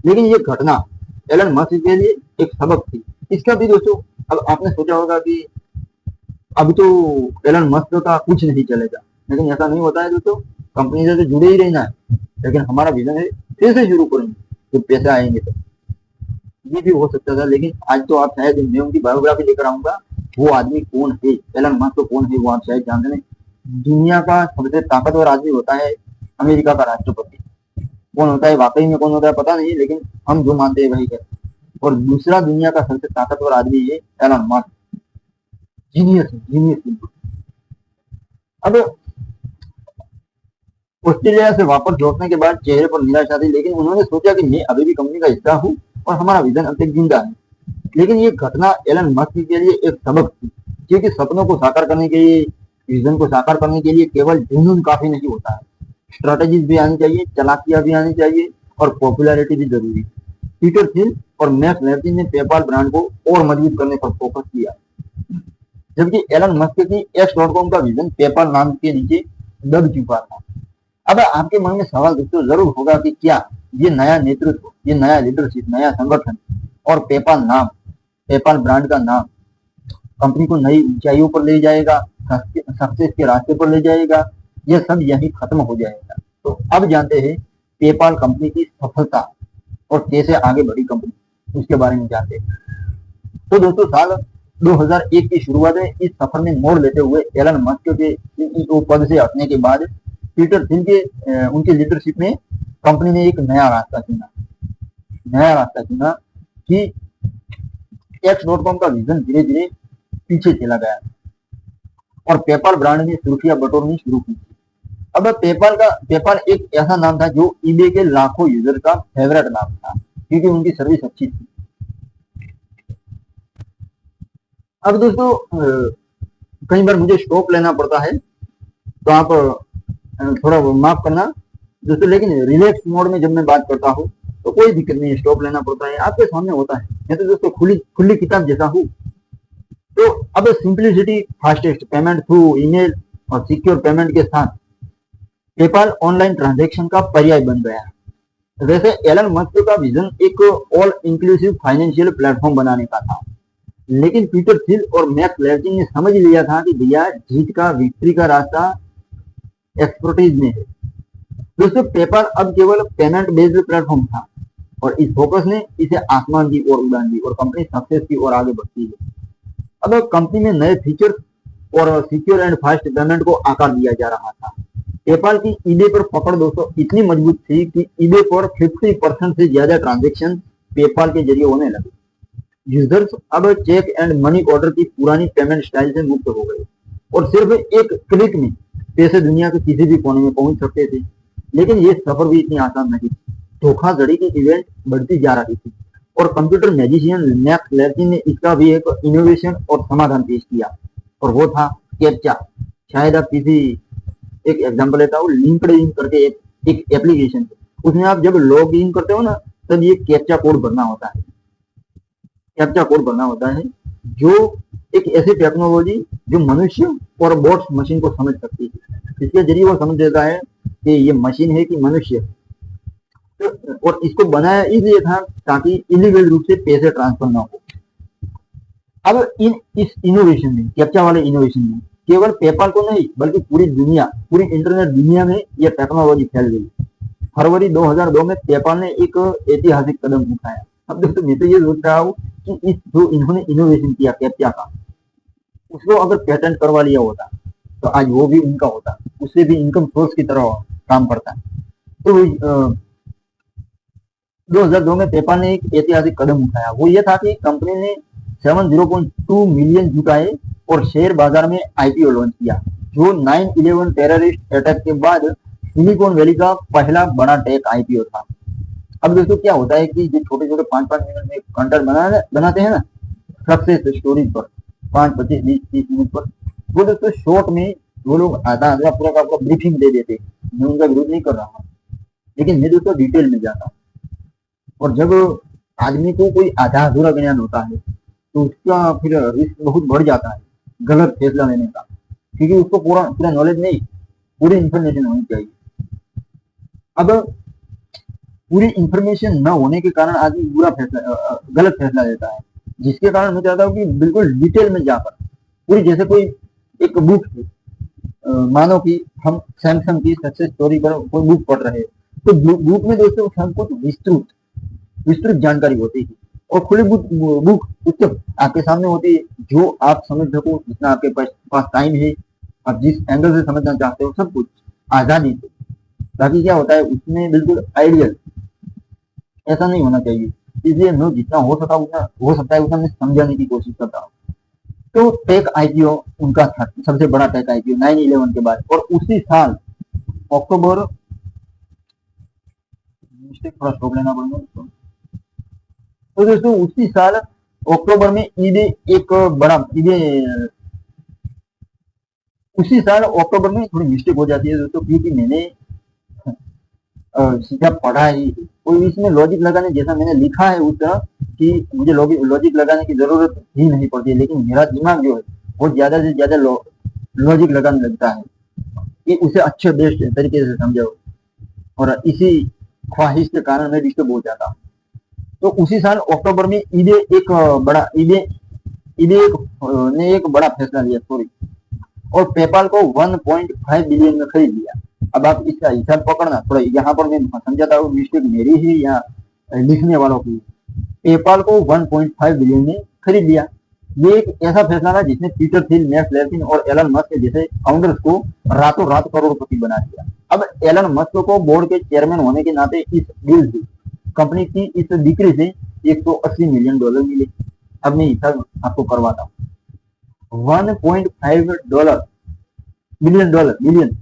लेकिन ये घटना एलन मस्क के लिए एक सबक थी। इसका भी दोस्तों, अब आपने सोचा होगा कि अब तो एलन मस्क का कुछ नहीं चलेगा, लेकिन ऐसा नहीं होता है दोस्तों। कंपनी से तो जुड़े ही रहना है, लेकिन हमारा विजन है फिर से शुरू करेंगे जब पैसे आएंगे तो। ये भी हो सकता था, लेकिन आज तो आप शायद मैं उनकी बायोग्राफी लेकर आऊंगा। वो आदमी कौन है, एलन मस्क कौन है, वो आप शायद जानते नहीं। दुनिया का सबसे ताकतवर आदमी होता है अमेरिका का राष्ट्रपति। कौन होता है वाकई में, कौन होता है पता नहीं, लेकिन हम जो मानते हैं वही करते हैं। और दूसरा दुनिया का सबसे ताकतवर आदमी है एलन मस्क। Genius genius. अब ऑस्ट्रेलिया से वापस लौटने के बाद चेहरे पर निराशा थी, लेकिन उन्होंने सोचा कि मैं अभी भी कंपनी का हिस्सा हूँ और हमारा विजन अब तक जिंदा है। लेकिन ये घटना एलन मस्क के लिए एक सबक थी, क्योंकि सपनों को साकार करने के लिए, विजन को साकार करने के लिए केवल जुनून काफी नहीं होता है। स्ट्रेटेजीज भी आनी चाहिए, चालाकियां भी आनी चाहिए और पॉपुलैरिटी भी जरूरी। पीटर थिल और मैक्स लेविन ने पेपाल ब्रांड को और मजबूत करने पर फोकस किया, जबकि एलन मस्क की X.com का विजन पेपाल नाम के नीचे दब चुका था। अब आपके मन में सवाल दोस्तों जरूर होगा कि क्या ये नया नेतृत्व, ये नया लीडरशिप, नया संगठन और पेपाल नाम, पेपाल ब्रांड का नाम कंपनी को नई ऊंचाइयों पर ले जाएगा, सक्सेस के रास्ते पर ले जाएगा, यह सब यही खत्म हो जाएगा। तो अब जानते हैं पेपाल कंपनी की सफलता और कैसे आगे बढ़ी कंपनी, उसके बारे में जानते हैं। तो दोस्तों साल 2001 की शुरुआत में इस सफर में मोड़ लेते हुए एलन मस्क के सीईओ पद से हटने के बाद पीटर थिल के उनके लीडरशिप में कंपनी ने एक नया रास्ता चुना कि X.com का विजन धीरे धीरे पीछे चला गया और पेपाल ब्रांड ने सुर्खियां बटोरनी शुरू की। अब पेपाल एक ऐसा नाम था जो ईबे के लाखों यूजर का फेवरेट नाम था, क्योंकि उनकी सर्विस अच्छी थी। अब दोस्तों कई बार मुझे स्टॉप लेना पड़ता है, तो आप थोड़ा माफ करना दोस्तों, लेकिन रिलैक्स मोड में जब मैं बात करता हूँ तो कोई दिक्कत नहीं है, स्टॉप लेना पड़ता है, आपके सामने होता है। मैं तो दोस्तों खुली किताब जैसा हूँ। तो अब simplicity, fastest payment through email और सिक्योर पेमेंट के साथ पेपाल ऑनलाइन ट्रांजैक्शन का पर्याय बन गया है। वैसे एलन मस्क का विजन एक ऑल इंक्लूसिव फाइनेंशियल प्लेटफॉर्म बनाने का था, लेकिन पीटर थिल और मैक्स लेविन ने समझ लिया था कि भैया जीत का, विक्ट्री का रास्ता एक्सपर्टीज में है। दोस्तों पेपाल अब केवल पेमेंट बेस्ड प्लेटफॉर्म था और इस फोकस ने इसे आसमान की ओर उड़ान दी और कंपनी सक्सेस की ओर आगे बढ़ती है। अब कंपनी में नए फीचर्स और सिक्योर एंड फास्ट पेमेंट को आकार दिया जा रहा था। पेपाल की ईबे पर पकड़ दोस्तों इतनी मजबूत थी कि ईबे पर 50% से ज्यादा ट्रांजैक्शन पेपाल के जरिए होने लगे। यूजर्स अब चेक एंड मनी ऑर्डर की पुरानी पेमेंट स्टाइल से मुक्त हो गए और सिर्फ एक क्लिक में पैसे दुनिया के किसी भी कोने में पहुंच सकते थे। लेकिन ये सफर भी इतनी आसान नहीं थी। धोखाधड़ी की इवेंट बढ़ती जा रही थी और कंप्यूटर मैजिशियन मैक्स लेविन ने इसका भी एक इनोवेशन और समाधान पेश किया, और वो था कैप्चा। शायद आप किसी, एक एग्जांपल लेता हूँ, लिंक्डइन करके एक एप्लीकेशन है, उसमें आप जब लॉग इन करते हो ना, तब ये कैप्चा कोड भरना होता है। कैप्चा कोड भरना होता है जो एक ऐसी टेक्नोलॉजी जो मनुष्य और बॉट्स मशीन को समझ सकती है। इसके जरिए वो समझ लेता है कि ये मशीन है कि मनुष्य। और इसको बनाया इसलिए था ताकि इलीगल रूप से पैसे ट्रांसफर ना हो। अब इस इनोवेशन में, कैप्चा वाले इनोवेशन में, केवल पेपाल को नहीं बल्कि पूरी दुनिया, पूरी इंटरनेट दुनिया में यह टेक्नोलॉजी फैल गई। फरवरी 2002 में पेपाल ने एक ऐतिहासिक कदम उठाया। अब दोस्तों मैं तो ये सोच रहा हूँ कि इस जो इन्होंने इनोवेशन किया कैप्चा का, उसको अगर पेटेंट करवा लिया होता तो आज वो भी उनका होता, उससे भी इनकम सोर्स की तरह काम करता। तो 2002 में पेपाल ने एक ऐतिहासिक कदम उठाया। वो ये था कि कंपनी ने 70.2 मिलियन जुटाए और शेयर बाजार में आईपीओ लॉन्च किया, जो 9/11 टेररिस्ट अटैक के बाद सिलिकॉन वैली का पहला बड़ा टेक आईपीओ था। अब दोस्तों क्या होता है कि जो छोटे छोटे 5-5 मिनट में कंटेंट बनाते हैं ना सक्सेस स्टोरीज पर, 5, 25, 20, 30 मिनट पर, वो दोस्तों शॉर्ट में वो लोग आधा आधा पूरा का आपको ब्रीफिंग दे देते हैं। मैं उनका विरोध नहीं कर रहा हूँ, लेकिन मैं दोस्तों डिटेल में जाता हूँ। और जब आदमी को कोई आधा अधूरा ज्ञान होता है तो उसका फिर रिस्क बहुत बढ़ जाता है गलत फैसला लेने का, क्योंकि उसको पूरा पूरा नॉलेज नहीं, पूरी इंफॉर्मेशन होनी चाहिए। अब पूरी इंफॉर्मेशन न होने के कारण आदमी बुरा फैसला, गलत फैसला लेता है, जिसके कारण मैं चाहता हूँ कि बिल्कुल डिटेल में जाकर पूरी, जैसे कोई एक बुक है, मानो कि हम सैमसंग की सक्सेस स्टोरी पर कोई बुक पढ़ रहे हैं, तो बुक में दोस्तों सब कुछ विस्तृत जानकारी होती है और खुली बुक पुस्तक आपके सामने होती है, जो आप समझ सको, जितना आपके पास टाइम है, आप जिस एंगल से समझना चाहते हो, सब कुछ आजादी से। बाकी क्या होता है उसमें बिल्कुल आइडियल ऐसा नहीं होना चाहिए। इसलिए मैं जितना हो सकता है उतना मैं समझाने की कोशिश करता हूँ। तो टेक आईपीओ उनका था, सबसे बड़ा टेक आईपीओ 9/11 के बाद। और उसी साल अक्टूबर, थोड़ा स्टॉप लेना पड़ेगा। तो दोस्तों उसी साल अक्टूबर में उसी साल अक्टूबर में थोड़ी मिस्टेक हो जाती है दोस्तों, क्योंकि मैंने सीधा पढ़ा ही कोई इसमें लॉजिक लगाने जैसा मैंने लिखा है उस तरह कि मुझे लॉजिक लगाने की जरूरत ही नहीं पड़ती है, लेकिन मेरा दिमाग जो है वो ज्यादा से ज्यादा लॉजिक लगाने लगता है कि उसे अच्छे बेस्ट तरीके से समझो, और इसी ख्वाहिश के कारण मैं डिस्टर्ब हो जाता हूँ। तो उसी साल अक्टूबर में ईबे ने एक बड़ा फैसला लिया, सॉरी, और पेपाल को 1.5 बिलियन में खरीद लिया। अब आप इसका हिसाब पकड़ना, थोड़ा यहाँ पर मैं समझाता हूँ, मिस्टेक मेरी है या लिखने वालों की। पेपाल को 1.5 बिलियन में खरीद लिया। ये एक ऐसा फैसला था जिसने पीटर थिल, मैक्स लेविन और एलन मस्क जैसे फाउंडर्स को रातों रात करोड़पति बना दिया। अब एलन मस्क को बोर्ड के चेयरमैन होने के नाते इस डील से, कंपनी की इस बिक्री से $180 मिलियन मिले। अब मैं हिसाब आपको करवाता हूँ। $1.5 billion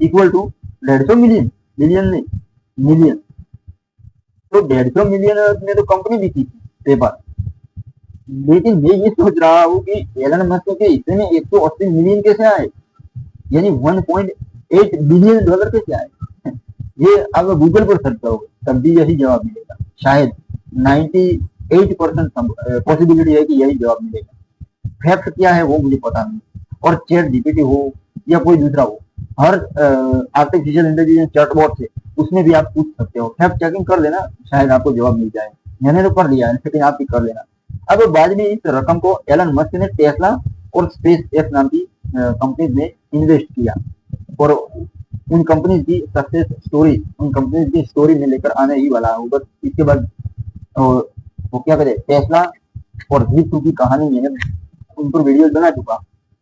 equal to 150 million, billion नहीं मिलियन। तो 150 मिलियन में तो कंपनी भी थी पेपाल। लेकिन मैं ये सोच रहा हूँ कि एलन मस्क के हिस्से में 180 मिलियन कैसे आए, यानी $1.8 बिलियन कैसे आए। ये अगर गूगल पर सर्च करोगे तब भी यही जवाब मिलेगा, शायद 98% पॉसिबिलिटी है कि यही जवाब मिलेगा। फैक्ट क्या है वो मुझे पता नहीं, और चैट जीपीटी हो या कोई दूसरा हो, हर आर्टिफिशियल इंटेलिजेंस चैटबॉट से उसमें भी आप पूछ सकते हो, फैक्ट चेकिंग कर लेना, शायद आपको जवाब मिल जाए। मैंने तो कर लिया है, लेकिन आप भी कर लेना। अब बाद में इस रकम को एलन मस्क ने टेस्ला और स्पेस एक्स नाम की कंपनी में इन्वेस्ट किया, और उन कंपनी की सक्सेस स्टोरी, उन कंपनी की स्टोरी में लेकर आने ही वाला हूँ। बस इसके बाद वो क्या करे, टेस्ला और Z2 की कहानी मैंने उन पर वीडियो बना चुका,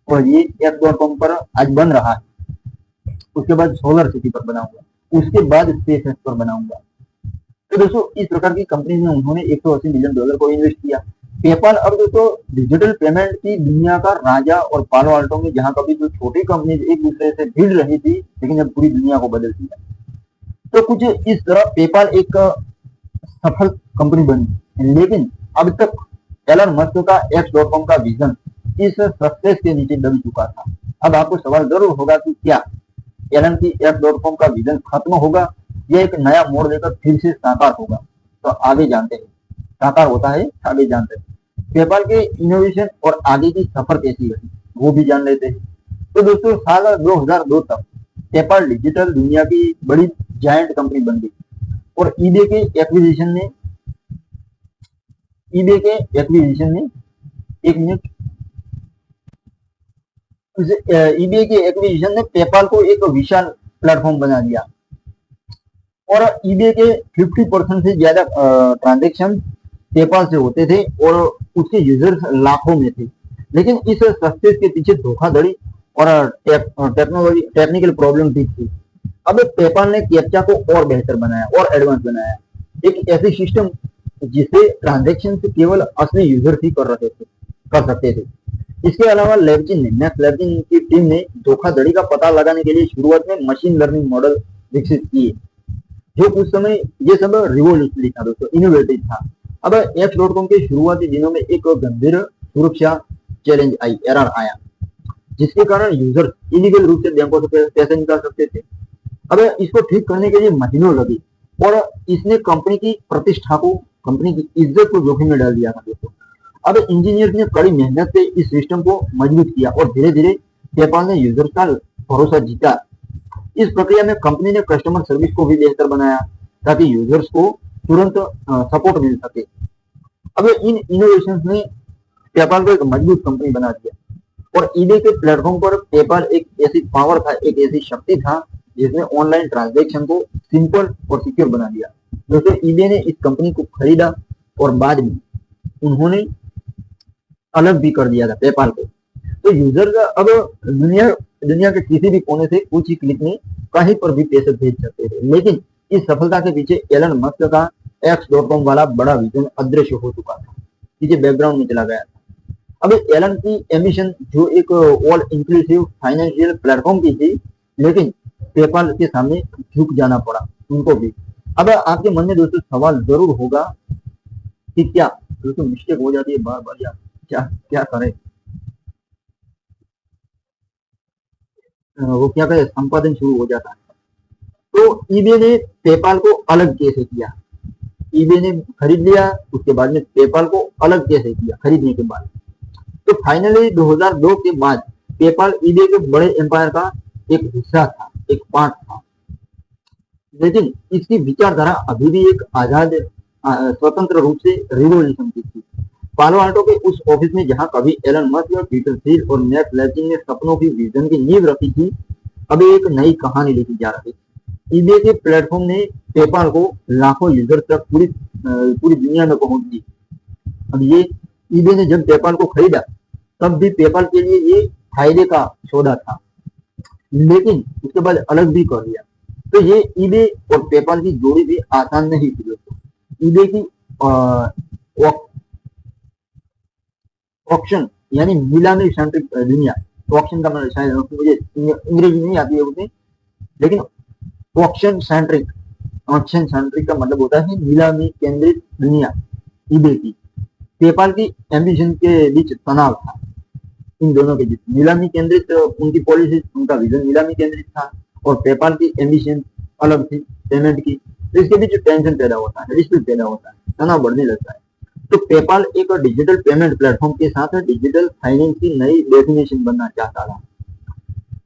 और ये x.com पर आज बन रहा है। उसके बाद सोलर सिटी पर बनाऊंगा, उसके बाद स्पेस एक्स पर बनाऊंगा। तो दोस्तों इस प्रकार की कंपनी में उन्होंने $180 मिलियन को इन्वेस्ट किया। पेपाल अब दोस्तों डिजिटल पेमेंट की दुनिया का राजा, और पालो अल्टो में जहां कभी जो छोटी कंपनी एक दूसरे से भिड़ रही थी, लेकिन अब पूरी दुनिया को बदल दिया। तो कुछ इस तरह पेपाल एक सफल कंपनी बनी। लेकिन अब तक एलन मस्क का x.com का विजन इस सक्सेस के नीचे दब चुका था। अब आपको सवाल जरूर होगा कि क्या एलन की x.com का विजन खत्म होगा या एक नया मोड़ लेकर फिर से साकार होगा? तो आगे जानते हैं, साकार होता है आगे जानते हैं। पेपाल के इनोवेशन और आगे की सफर कैसी रही वो भी जान लेते हैं। तो दोस्तों साल 2002 तक पेपाल डिजिटल दुनिया की बड़ी जायंट कंपनी बन गई। और ईबे के एक्विजिशन ने एक मिनट, ईबे के एक्विजिशन ने पेपाल को एक विशाल प्लेटफॉर्म बना दिया और ईबे के 50% से ज्यादा ट्रांजेक्शन पेपाल से होते थे और उसके यूजर्स लाखों में थे। लेकिन इस सक्सेस के पीछे धोखाधड़ी और टेक्निकल प्रॉब्लम भी थी। अब पेपाल ने कैप्चा को और बेहतर बनाया और एडवांस बनाया, एक ऐसी सिस्टम जिसे ट्रांजेक्शन से केवल असली यूजर ही कर सकते थे। इसके अलावा लेवचिन की टीम ने धोखाधड़ी का पता लगाने के लिए शुरुआत में मशीन लर्निंग मॉडल विकसित किए, जो उस समय ये सब रिवोल्यूशनरी था दोस्तों, इनोवेटिव था। अब X.com के शुरुआती दिनों में एक गंभीर सुरक्षा चैलेंज आई, एरर आया, जिसके कारण यूजर इलीगल रूप से बैंकों से पैसे निकाल सकते थे। अब इसको ठीक करने के लिए महीनों लगे और इसने कंपनी की प्रतिष्ठा को, कंपनी की इज्जत को जोखिम में डाल दिया था दोस्तों। अब इंजीनियर ने कड़ी मेहनत से इस सिस्टम को मजबूत किया और धीरे धीरे पेपाल ने यूजर का भरोसा जीता। इस प्रक्रिया में कंपनी ने कस्टमर सर्विस को भी बेहतर बनाया ताकि यूजर्स को तुरंत सपोर्ट मिल सके। अब इन इनोवेशंस ने पेपाल को एक मजबूत कंपनी बना दिया और ईबे के प्लेटफॉर्म पर पेपाल एक ऐसी पावर था, एक ऐसी शक्ति था जिसने ऑनलाइन ट्रांजैक्शन को सिंपल और सिक्योर बना दिया। दोस्तों ईबे ने इस कंपनी को खरीदा और बाद में उन्होंने अलग भी कर दिया था पेपाल को। तो यूजर अब दुनिया के किसी भी कोने से कुछ ही क्लिक में कहीं पर भी पैसे भेज सकते थे। लेकिन इस सफलता के पीछे एलन मस्क का X.com वाला बड़ा विजन अदृश्य हो चुका था, पीछे बैकग्राउंड में चला गया था। अब एलन की एम्बिशन जो एक ऑल इंक्लूसिव फाइनेंशियल प्लेटफॉर्म की थी, लेकिन पेपाल के सामने झुक जाना पड़ा उनको भी। अब आपके मन में दोस्तों सवाल जरूर होगा कि क्या दोस्तों मिस्टेक हो जाती है बार बार, या क्या करें, वो क्या कहे, संपादन शुरू हो जाता है। तो ईबे ने पेपाल को अलग कैसे किया? ईबे ने खरीद लिया, उसके बाद में पेपाल को अलग कैसे किया खरीदने के बाद? तो फाइनली 2002 के बाद पेपाल ईबे के बड़े एम्पायर का एक हिस्सा था, एक पार्ट था। लेकिन इसकी विचारधारा अभी भी एक आजाद स्वतंत्र रूप से रिवॉल्यूशन की थी। पालो आल्टो के उस ऑफिस में जहां कभी एलन मस्क, पीटर थिल और मैट लेविन ने सपनों की विजन की नींव रखी थी, अभी एक नई कहानी लिखी जा रही थी। ईबे के प्लेटफॉर्म ने पेपाल को लाखों यूजर तक पूरी दुनिया में पहुंच दी। अब ये ईबे ने जब पेपाल को खरीदा तब भी पेपाल के लिए ये फायदे का सौदा था, लेकिन उसके बाद अलग भी कर दिया। तो ये ईबे और पेपाल की जोड़ी भी आसान नहीं थी दोस्तों। ईबे की ऑक्शन यानी नीलामी सेंट्रिक दुनिया, ऑक्शन का मतलब शायद मुझे अंग्रेजी नहीं आती है उसे, लेकिन ऑक्शन सेंट्रिक का मतलब होता है नीलामी केंद्रित दुनिया ईबे की। पेपाल की एम्बिशन के बीच तनाव था, इन दोनों के बीच। नीलामी केंद्रित उनकी पॉलिसी, उनका विजन नीलामी केंद्रित था और पेपाल की एम्बिशन अलग थी पेमेंट की। तो इसके बीच टेंशन पैदा होता है, डिस्प्यूट पैदा होता है, तनाव बढ़ने लगता है। तो पेपाल एक डिजिटल पेमेंट प्लेटफॉर्म के साथ डिजिटल फाइनेंस की नई डेफिनेशन बनना चाहता था।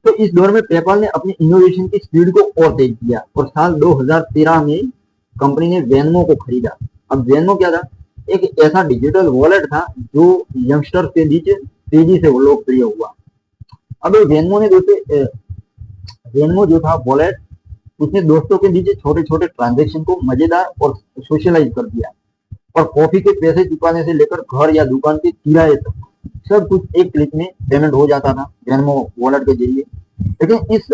तो इस दौर में पेपाल ने अपनी इनोवेशन की स्पीड को और तेज किया और साल 2013 में कंपनी ने वेनमो को खरीदा। अब वेनमो क्या था? एक ऐसा डिजिटल वॉलेट था जो यंगस्टर के बीच तेजी से लोकप्रिय हुआ। अब वेनमो ने दोस्तों, वेनमो जो था वॉलेट, उसने दोस्तों के बीच छोटे छोटे ट्रांजेक्शन को मजेदार और सोशलाइज कर दिया और कॉफी के पैसे चुकाने से लेकर घर या दुकान के किराए तक सब कुछ एक क्लिक में पेमेंट हो जाता था वेनमो वॉलेट के जरिए। लेकिन इस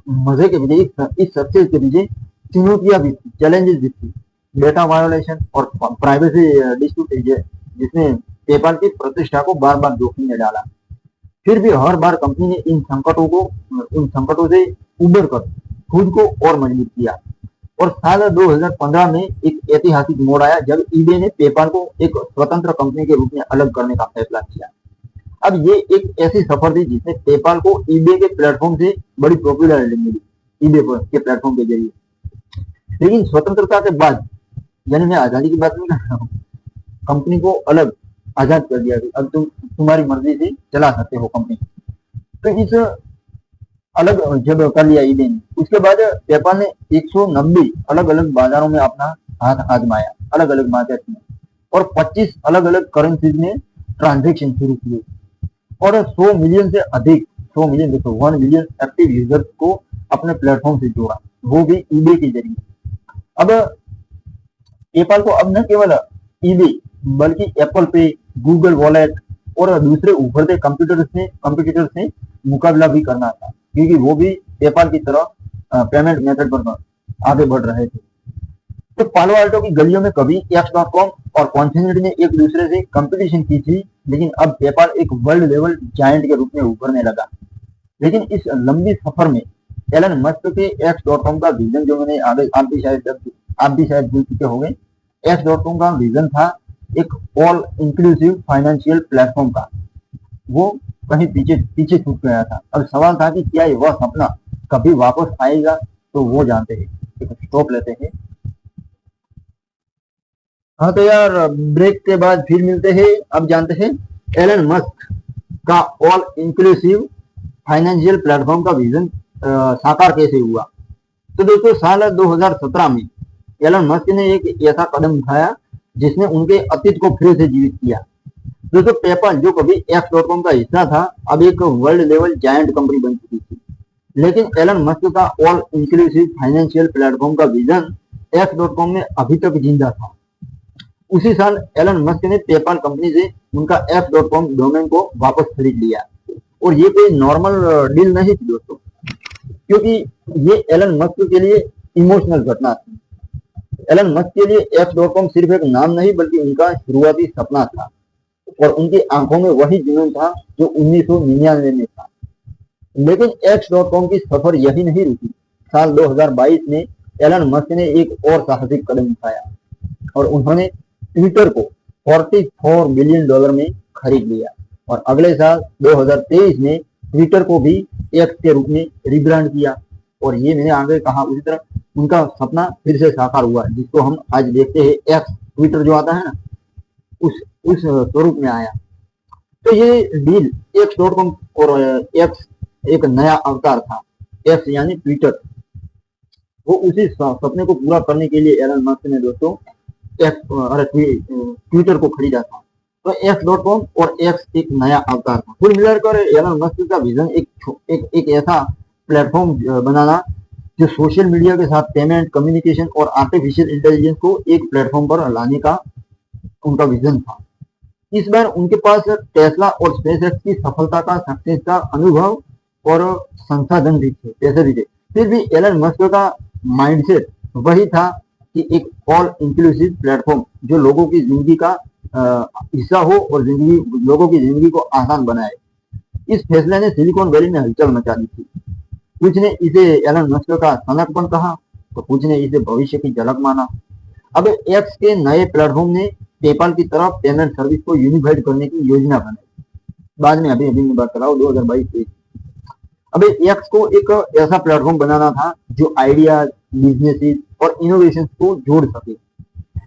मजे के पीछे, इस सक्सेस के पीछे चुनौतियां भी थी, चैलेंजेस भी थी। डेटा वायोलेशन और प्राइवेसी डिस्प्यूट जिसने पेपाल की प्रतिष्ठा को बार बार जोखिम में डाला। फिर भी हर बार कंपनी ने इन संकटों से उबर कर खुद को और मजबूत किया और साल 2015 में एक ऐतिहासिक मोड़ आया जब ईबे ने पेपाल को एक स्वतंत्र कंपनी के रूप में अलग करने का फैसला किया। अब ये एक ऐसी सफर थी जिसने पेपाल को ईबे के प्लेटफॉर्म से बड़ी पॉपुलैरिटी मिली, ईबे के प्लेटफॉर्म के जरिए। लेकिन स्वतंत्रता के बाद, यानी मैं आजादी की बात नहीं कर रहा हूँ, कंपनी को अलग आजाद कर दिया। अब तुम तुम्हारी मर्जी से चला सकते हो कंपनी। तो इस अलग जब कर लिया ईबे ने, उसके बाद पेपाल ने 190 अलग अलग बाजारों में अपना हाथ आजमाया, अलग अलग मार्केट में, और 25 अलग अलग करेंसीज में ट्रांजेक्शन शुरू किए, और 100 मिलियन से अधिक, 100 मिलियन देखो 1 मिलियन एक्टिव यूजर्स को अपने प्लेटफॉर्म से जोड़ा, वो भी ईबे के जरिए। अब पेपाल को अब न केवल ईबे बल्कि एप्पल पे, गूगल वॉलेट और दूसरे उभरते कंप्यूटर से मुकाबला भी करना था, क्योंकि वो भी पेपाल की तरह पेमेंट मेथड पर आगे बढ़ रहे थे। तो पालो अल्टो की गलियों में कभी एक्स.कॉम और कॉन्फिनिटी ने एक दूसरे से कंपटीशन की थी, लेकिन अब पेपाल एक वर्ल्ड लेवल जायंट के रूप में उभरने लगा। लेकिन इस लंबी सफर में एलन मस्क के एक्स.कॉम का विजन, जो मैंने आगे आप भी शायद भूल चुके होंगे, एक्स.कॉम का विजन था एक ऑल इंक्लूसिव फाइनेंशियल प्लेटफॉर्म का, वो कहीं पीछे पीछे छूट गया था। अब सवाल था कि क्या वह सपना कभी वापस आएगा, तो वो जानते हैं। एक स्टॉप लेते हैं। हाँ तो यार, ब्रेक के बाद फिर मिलते हैं। अब जानते हैं एलन मस्क का ऑल इंक्लूसिव फाइनेंशियल प्लेटफॉर्म का विजन साकार कैसे हुआ। तो दोस्तों, साल 2017 में एलन मस्क ने एक ऐसा कदम उठाया जिसने उनके अतीत को फिर से जीवित किया। दोस्तों, पेपाल जो कभी एक्स.कॉम का हिस्सा था, अब एक वर्ल्ड लेवल जायंट कंपनी बन चुकी थी। लेकिन एलन मस्क का ऑल इंक्लूसिव फाइनेंशियल प्लेटफॉर्म का विजन एक्स.कॉम में अभी तक जिंदा था। उसी साल एलन मस्क ने पेपाल कंपनी से उनका एक्स.कॉम डोमेन को वापस खरीद लिया, और ये कोई नॉर्मल डील नहीं थी दोस्तों, क्योंकि ये एलन मस्क के लिए इमोशनल घटना थी। एलन मस्क के लिए एक्स.कॉम सिर्फ एक नाम नहीं, बल्कि उनका शुरुआती सपना था, और उनकी आंखों में वही जुनून था जो 1999 में था। लेकिन एक्स.कॉम की सफर यही नहीं रुकी। साल 2022 में एलन मस्क ने एक और साहसिक कदम उठाया, और उन्होंने ट्विटर को $44 बिलियन में खरीद लिया, और अगले साल 2023 में ट्विटर को भी एक्स के रूप में रिब्रांड किया। और ये मैंने आगे कहा, उसी तरह उनका सपना फिर से साकार हुआ, जिसको हम आज देखते हैं। एक्स ट्विटर जो आता है ना, उस स्वरूप में आया। तो ये डील एक्स.कॉम और एक्स एक नया अवतार था। एक्स यानी ट्विटर, वो उसी सपने को पूरा करने के लिए एलन मस्क ने दोस्तों ट्विटर को खरीदा था। तो एक्स.कॉम और एक्स एक नया अवतार था। कुल मिलाकर एलन मस्क का विजन एक ऐसा प्लेटफॉर्म बनाना जो सोशल मीडिया के साथ पेमेंट, कम्युनिकेशन और आर्टिफिशियल इंटेलिजेंस को एक प्लेटफॉर्म पर लाने का उनका विजन था। इस बार उनके पास टेस्ला और स्पेसएक्स की सफलता का, सक्सेस का अनुभव और संसाधन भी थे, पैसे भी थे। फिर भी एलन मस्क का माइंडसेट वही था कि एक ऑल इंक्लूसिव प्लेटफॉर्म जो लोगों की जिंदगी का हिस्सा हो और लोगों की जिंदगी को आसान बनाए। इस फैसले ने सिलिकॉन वैली में हलचल मचा दी थी। कुछ ने इसे एलन मस्क का सनकपन कहा, तो कुछ ने इसे भविष्य की झलक माना। अब एक्स के नए प्लेटफॉर्म ने पेपाल की तरह पेमेंट सर्विस को यूनिफाइड करने की योजना बनाई। बाद में अभी मैं बात कर रहा हूँ 2022 से। अब एक्स को एक ऐसा प्लेटफॉर्म बनाना था जो आइडियाज, बिजनेसेस और इनोवेशन को जोड़ सके।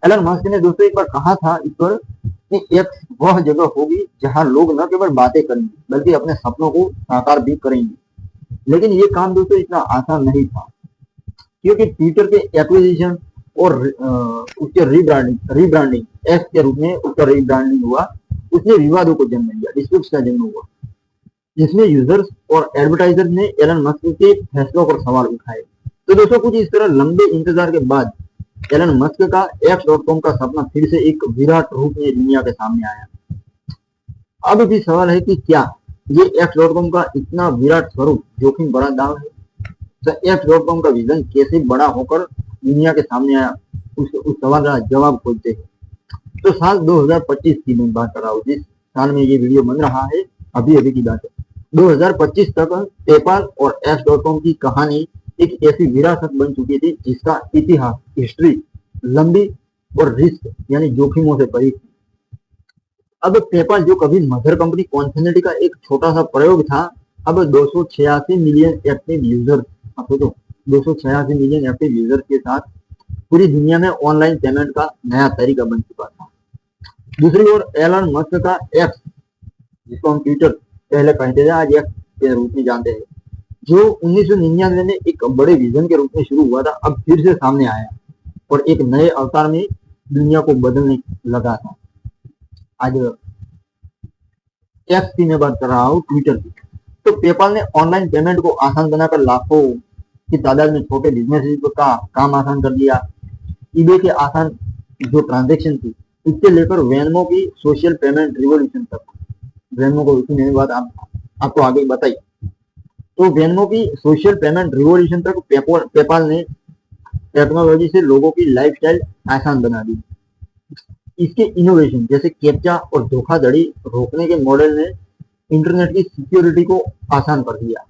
एलन मस्क ने दोस्तों एक बार कहा था इस पर कि एक्स वह जगह होगी जहां लोग न केवल बातें करेंगे, बल्कि अपने सपनों को साकार भी करेंगे। लेकिन ये काम दोस्तों इतना आसान नहीं था, क्योंकि ट्विटर के एक्विजिशन और उसके रीब्रांडिंग एक्स के रूप में उसका रीब्रांडिंग हुआ, उसने विवादों को जन्म दिया, डिस्प्यूट्स का जन्म हुआ, जिसमें यूजर्स और एडवर्टाइजर्स ने एलन मस्क के फैसलों पर सवाल उठाए। तो दोस्तों, कुछ इस तरह लंबे इंतजार के बाद एलन मस्क का एक्स.कॉम का सपना फिर से एक विराट रूप में दुनिया के सामने आया। अब भी सवाल है कि क्या ये एक्स.कॉम का इतना विराट स्वरूप जोखिम बड़ा दाव है? तो एक्स.कॉम का विजन कैसे बड़ा होकर दुनिया के सामने आया, उस सवाल का जवाब खोजते हैं। तो साल 2025 की मैं बात कर रहा हूँ, जिस साल में ये वीडियो बन रहा है, अभी की बात है। 2025 तक पेपाल और एक्स.कॉम की कहानी एक ऐसी विरासत बन चुकी थी जिसका इतिहास, हिस्ट्री लंबी और रिस्क यानी जोखिमों से भरी थी। अब पेपाल जो कभी मदर कंपनी कॉन्फिनिटी का एक छोटा सा प्रयोग था, अब 286 मिलियन एक्टिव यूजर, आपको तो 286 मिलियन एक्टिव यूजर के साथ पूरी दुनिया में ऑनलाइन पेमेंट का नया तरीका बन चुका था। दूसरी ओर एलन मस्क का एक्स, जिसको हम ट्विटर पहले कहते थे, आज एक्स के रूप में जानते हैं, जो 1999 में एक बड़े विजन के रूप में शुरू हुआ था, अब फिर से सामने आया और एक नए अवतार में दुनिया को बदलने लगा था। आज एक्स की मैं बात कर रहा हूँ, ट्विटर की। तो पेपाल ने ऑनलाइन पेमेंट को आसान बनाकर लाखों की तादाद में छोटे बिजनेस का काम आसान कर दिया। ईबे के आसान जो ट्रांजेक्शन थी, इससे लेकर वेनमो की सोशल पेमेंट रिवॉल्यूशन तक। वेनमो को इसी मैंने बात आपको आगे बताई। तो वेनमो की सोशल पेमेंट रिवॉल्यूशन तक पेपाल ने टेक्नोलॉजी से लोगों की लाइफस्टाइल आसान बना दी। इसके इनोवेशन जैसे कैप्चा और धोखाधड़ी रोकने के मॉडल ने इंटरनेट की सिक्योरिटी को आसान कर दिया।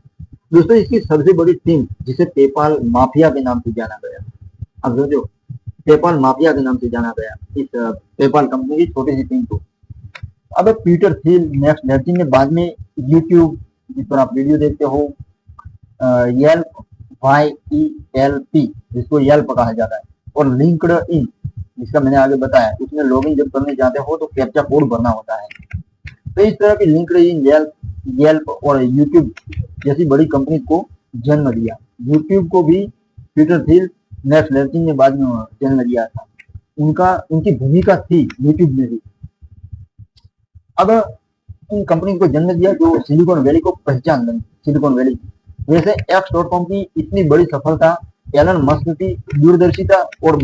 दोस्तों, इसकी सबसे बड़ी टीम जिसे पेपाल माफिया के नाम से जाना गया, अब समझो, पेपाल माफिया के नाम से जाना गया इस पेपाल कंपनी की छोटी सी टीम को। अब पीटर थिल, मैक्स लैटिन ने बाद में यूट्यूब, जिस पर आप वीडियो देखते हो, येल्प, YELP, जिसको येल्प कहा जाता है, और लिंक्डइन, जिसका मैंने आगे बताया, उसमें लॉगिन जब करने जाते हो तो कैप्चा कोड भरना होता है। तो इस तरह की लिंक्डइन, येल्प और यूट्यूब जैसी बड़ी कंपनी को जन्म दिया। यूट्यूब को भी पीटर थिल, मैक्स लैटिन ने बाद में जन्म दिया था। उनकी भूमिका थी यूट्यूब में भी। अब इन कंपनी को जन्म दिया जो सिलिकॉन वैली को पहचान दें, सिलिकॉन वैली। वैसे X.com की इतनी बड़ी सफलता एलन मस्क की दूरदर्शिता और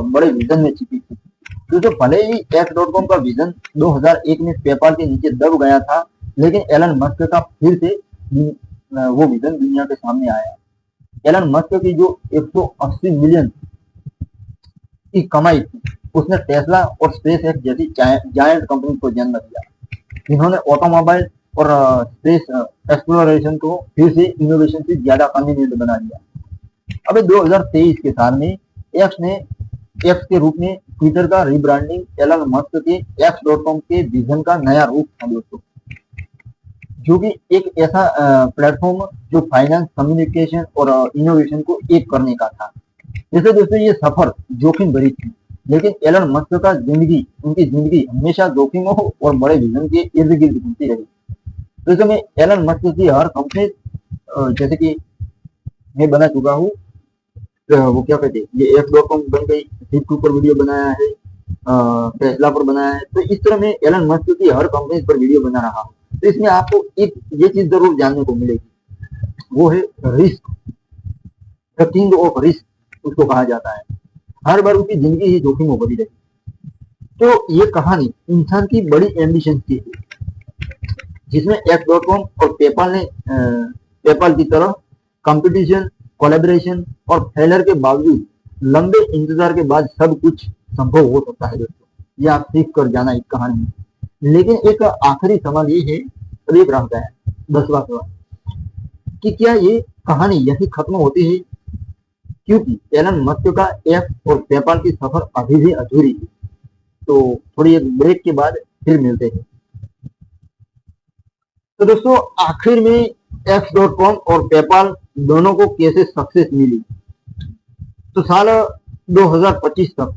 बड़े विजन में छिपी थी। तो भले ही X.com का विजन 2001 में पेपाल के नीचे दब गया था, लेकिन एलन मस्क का फिर से वो विजन दुनिया के सामने आया। एलन मस्क की जो 180 मिलियन की कमाई थी, उसने टेस्ला और स्पेस एक्स जैसी जायंट कंपनी को जन्म दिया, जिन्होंने ऑटोमोबाइल और स्पेस एक्सप्लोरेशन को फिर से इनोवेशन से ज्यादा कन्वीनियंट बना दिया। अब 2023 के साल में एक्स के रूप में ट्विटर का रिब्रांडिंग एलन मस्क के X.com के विजन का नया रूप था दोस्तों, जो कि एक ऐसा प्लेटफॉर्म जो फाइनेंस, कम्युनिकेशन और इनोवेशन को एक करने का था। जैसे दोस्तों, ये सफर जोखिम भरी थी, लेकिन एलन मस्क उनकी जिंदगी हमेशा जोखिमों और बड़े विजन के इर्द गिर्द घूमती रही। तो इसमें एलन मस्क की हर कंपनी, जैसे कि मैं बना चुका हूँ, वो क्या कहते हैं, ये X.com बन गई, हिप पर वीडियो बनाया है, टेस्ला पर बनाया है। तो इस तरह मैं एलन मस्क की हर कंपनी पर वीडियो बना रहा हूँ। तो इसमें आपको एक ये चीज जरूर जानने को मिलेगी, वो है risk, the king of risk उसको कहा जाता है। हर बार उसकी जिंदगी ही जोखिमों भरी रही। तो ये कहानी इंसान की बड़ी एम्बिशन की है, जिसमें X.com और पेपाल की तरह कंपटीशन, कोलैबोरेशन और फेलियर के बावजूद लंबे इंतजार के बाद सब कुछ संभव हो सकता है दोस्तों। ये आप सीख कर जाना इस कहानी में। लेकिन एक आखिरी सवाल ये है, एक रहता है 10वां सवाल, कि क्या ये कहानी यही खत्म होती है? क्योंकि एलन मस्क का एक्स और पेपाल की सफर अभी भी अधूरी है। तो थोड़ी एक ब्रेक के बाद फिर मिलते हैं। तो दोस्तों, आखिर में X.com और पेपाल दोनों को कैसे सक्सेस मिली? तो साल 2025 तक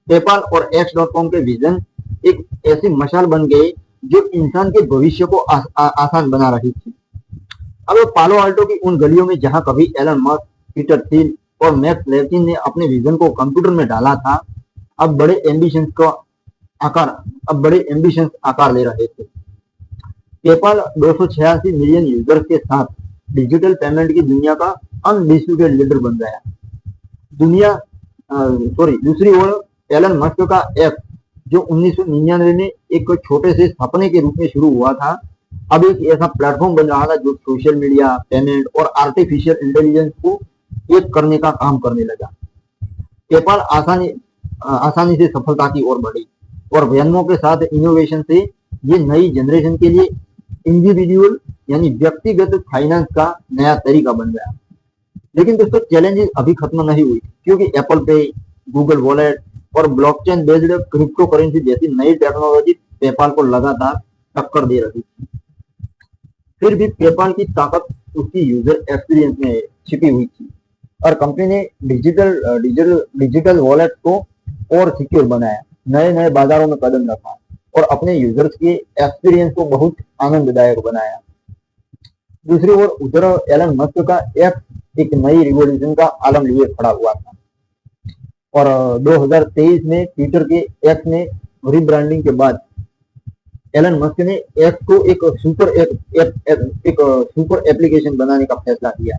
पेपाल और X.com के विजन एक ऐसी मशाल बन गए जो इंसान के भविष्य को आसान बना रही थी। अब पालो आल्टो की उन गलियों में जहां कभी एलन मस्क, पीटर थिल और मैक्स लैटिन ने अपने विजन को कंप्यूटर में डाला था, अब बड़े एम्बिशंस आकार ले रहे थे। पेपाल 286 मिलियन यूजर्स के साथ डिजिटल पेमेंट की दुनिया का अनडिस्प्यूटेड लीडर बन गया। दूसरी ओर एलन मस्क का एक्स, जो 1999 में एक छोटे से सपने के रूप में शुरू हुआ था, अब एक ऐसा प्लेटफॉर्म बन रहा था जो सोशल मीडिया, पेमेंट और आर्टिफिशियल इंटेलिजेंस को एक करने का काम करने लगा। पेपाल आसानी से सफलता की ओर बढ़ी और वेनमो के साथ इनोवेशन से ये नई जनरेशन के लिए इंडिविजुअल यानी व्यक्तिगत फाइनेंस का नया तरीका बन गया। लेकिन दोस्तों, चैलेंजेस अभी खत्म नहीं हुई, क्योंकि एप्पल पे, गूगल वॉलेट और ब्लॉकचेन बेस्ड क्रिप्टो करेंसी जैसी नई टेक्नोलॉजी पेपाल को लगातार टक्कर दे रही थी। फिर भी पेपाल की ताकत उसकी यूजर एक्सपीरियंस में छिपी हुई थी और कंपनी ने डिजिटल वॉलेट को और सिक्योर बनाया, नए बाजारों में कदम रखा और अपने यूजर्स के एक्सपीरियंस को बहुत आनंददायक बनाया। दूसरी ओर उधर एलन मस्क का एक्स एक नई रिवॉल्यूशन का आलम लिए खड़ा हुआ था। और 2023 में ट्विटर के एक्स ने रिब्रांडिंग के बाद एलन मस्क ने एक्स को एक सुपर एप्लीकेशन बनाने का फैसला किया।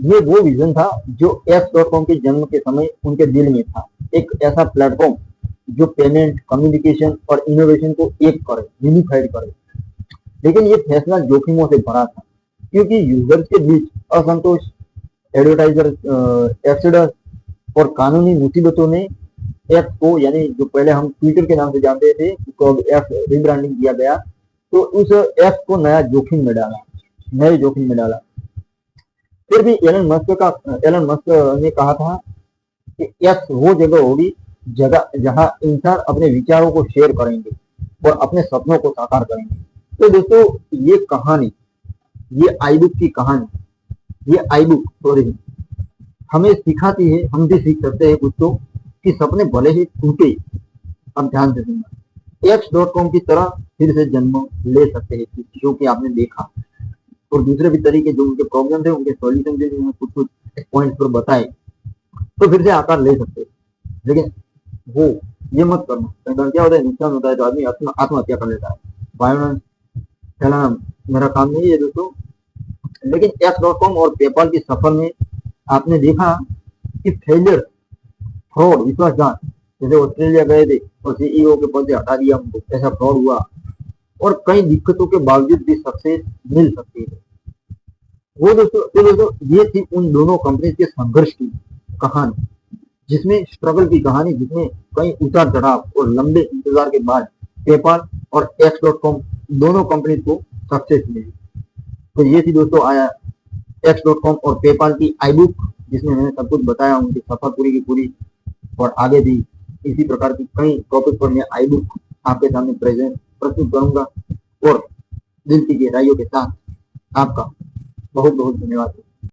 ये वो विजन था जो एक्स.कॉम के जन्म के समय उनके दिल में था, एक ऐसा प्लेटफॉर्म जो पेमेंट, कम्युनिकेशन और इनोवेशन को एक करे, यूनिफाइड करे। लेकिन ये फैसला जोखिमों से भरा था, क्योंकि यूजर्स के बीच असंतोष, एडवर्टाइजर एक्सीडेंस और कानूनी मुसीबतों ने एक्स को, यानी जो पहले हम ट्विटर के नाम से जानते थे, उसको अब एक्स रिब्रांडिंग किया गया, तो उस एक्स को नए जोखिम में डाला। फिर भी एलन मस्क ने कहा था कि एक्स वो जगह होगी जहां इंसान अपने विचारों को शेयर करेंगे और अपने सपनों को साकार करेंगे। तो दोस्तों, ये आई बुक हमें सिखाती है, हम भी सीख सकते हैं कुछ तो, कि सपने भले ही टूटे, अब ध्यान से सुनना, एक्स.कॉम की तरह फिर से जन्म ले सकते हैं, जो कि आपने देखा। और दूसरे भी तरीके जो उनके प्रॉब्लम थे, उनके सॉल्यूशन भी कुछ पॉइंट्स पर बताए, तो फिर से आकार ले सकते हैं। लेकिन वो ये मत करना, क्या होता है, नुकसान होता है तो आदमी आत्महत्या कर लेता है। वायलेंस फैलाना मेरा काम नहीं है दोस्तों। लेकिन एक्स.कॉम और पेपाल की सफर में आपने देखा कि फेलियर, फ्रॉड, विश्वासघात, जैसे ऑस्ट्रेलिया गए थे और सीईओ के पद से हटा दिया उनको, ऐसा फ्रॉड हुआ, और कई दिक्कतों के बावजूद भी सक्सेस मिल सकती है। वो दोस्तों ये थी उन दोनों कंपनी के संघर्ष की कहानी, जिसमें स्ट्रगल की कहानी, जिसमें कई उतार चढ़ाव और लंबे इंतजार के बाद पेपाल और एक्स.कॉम दोनों कंपनी को सक्सेस मिली। तो ये थी दोस्तों आया एक्स.कॉम और पेपाल की आई बुक, जिसमें मैंने सब कुछ बताया, उनकी सफर पूरी की पूरी, और आगे भी इसी प्रकार की कई टॉपिक पर मैं आई बुक आपके सामने प्रस्तुत करूंगा। और दिल की गहराइयों के साथ आपका बहुत बहुत धन्यवाद।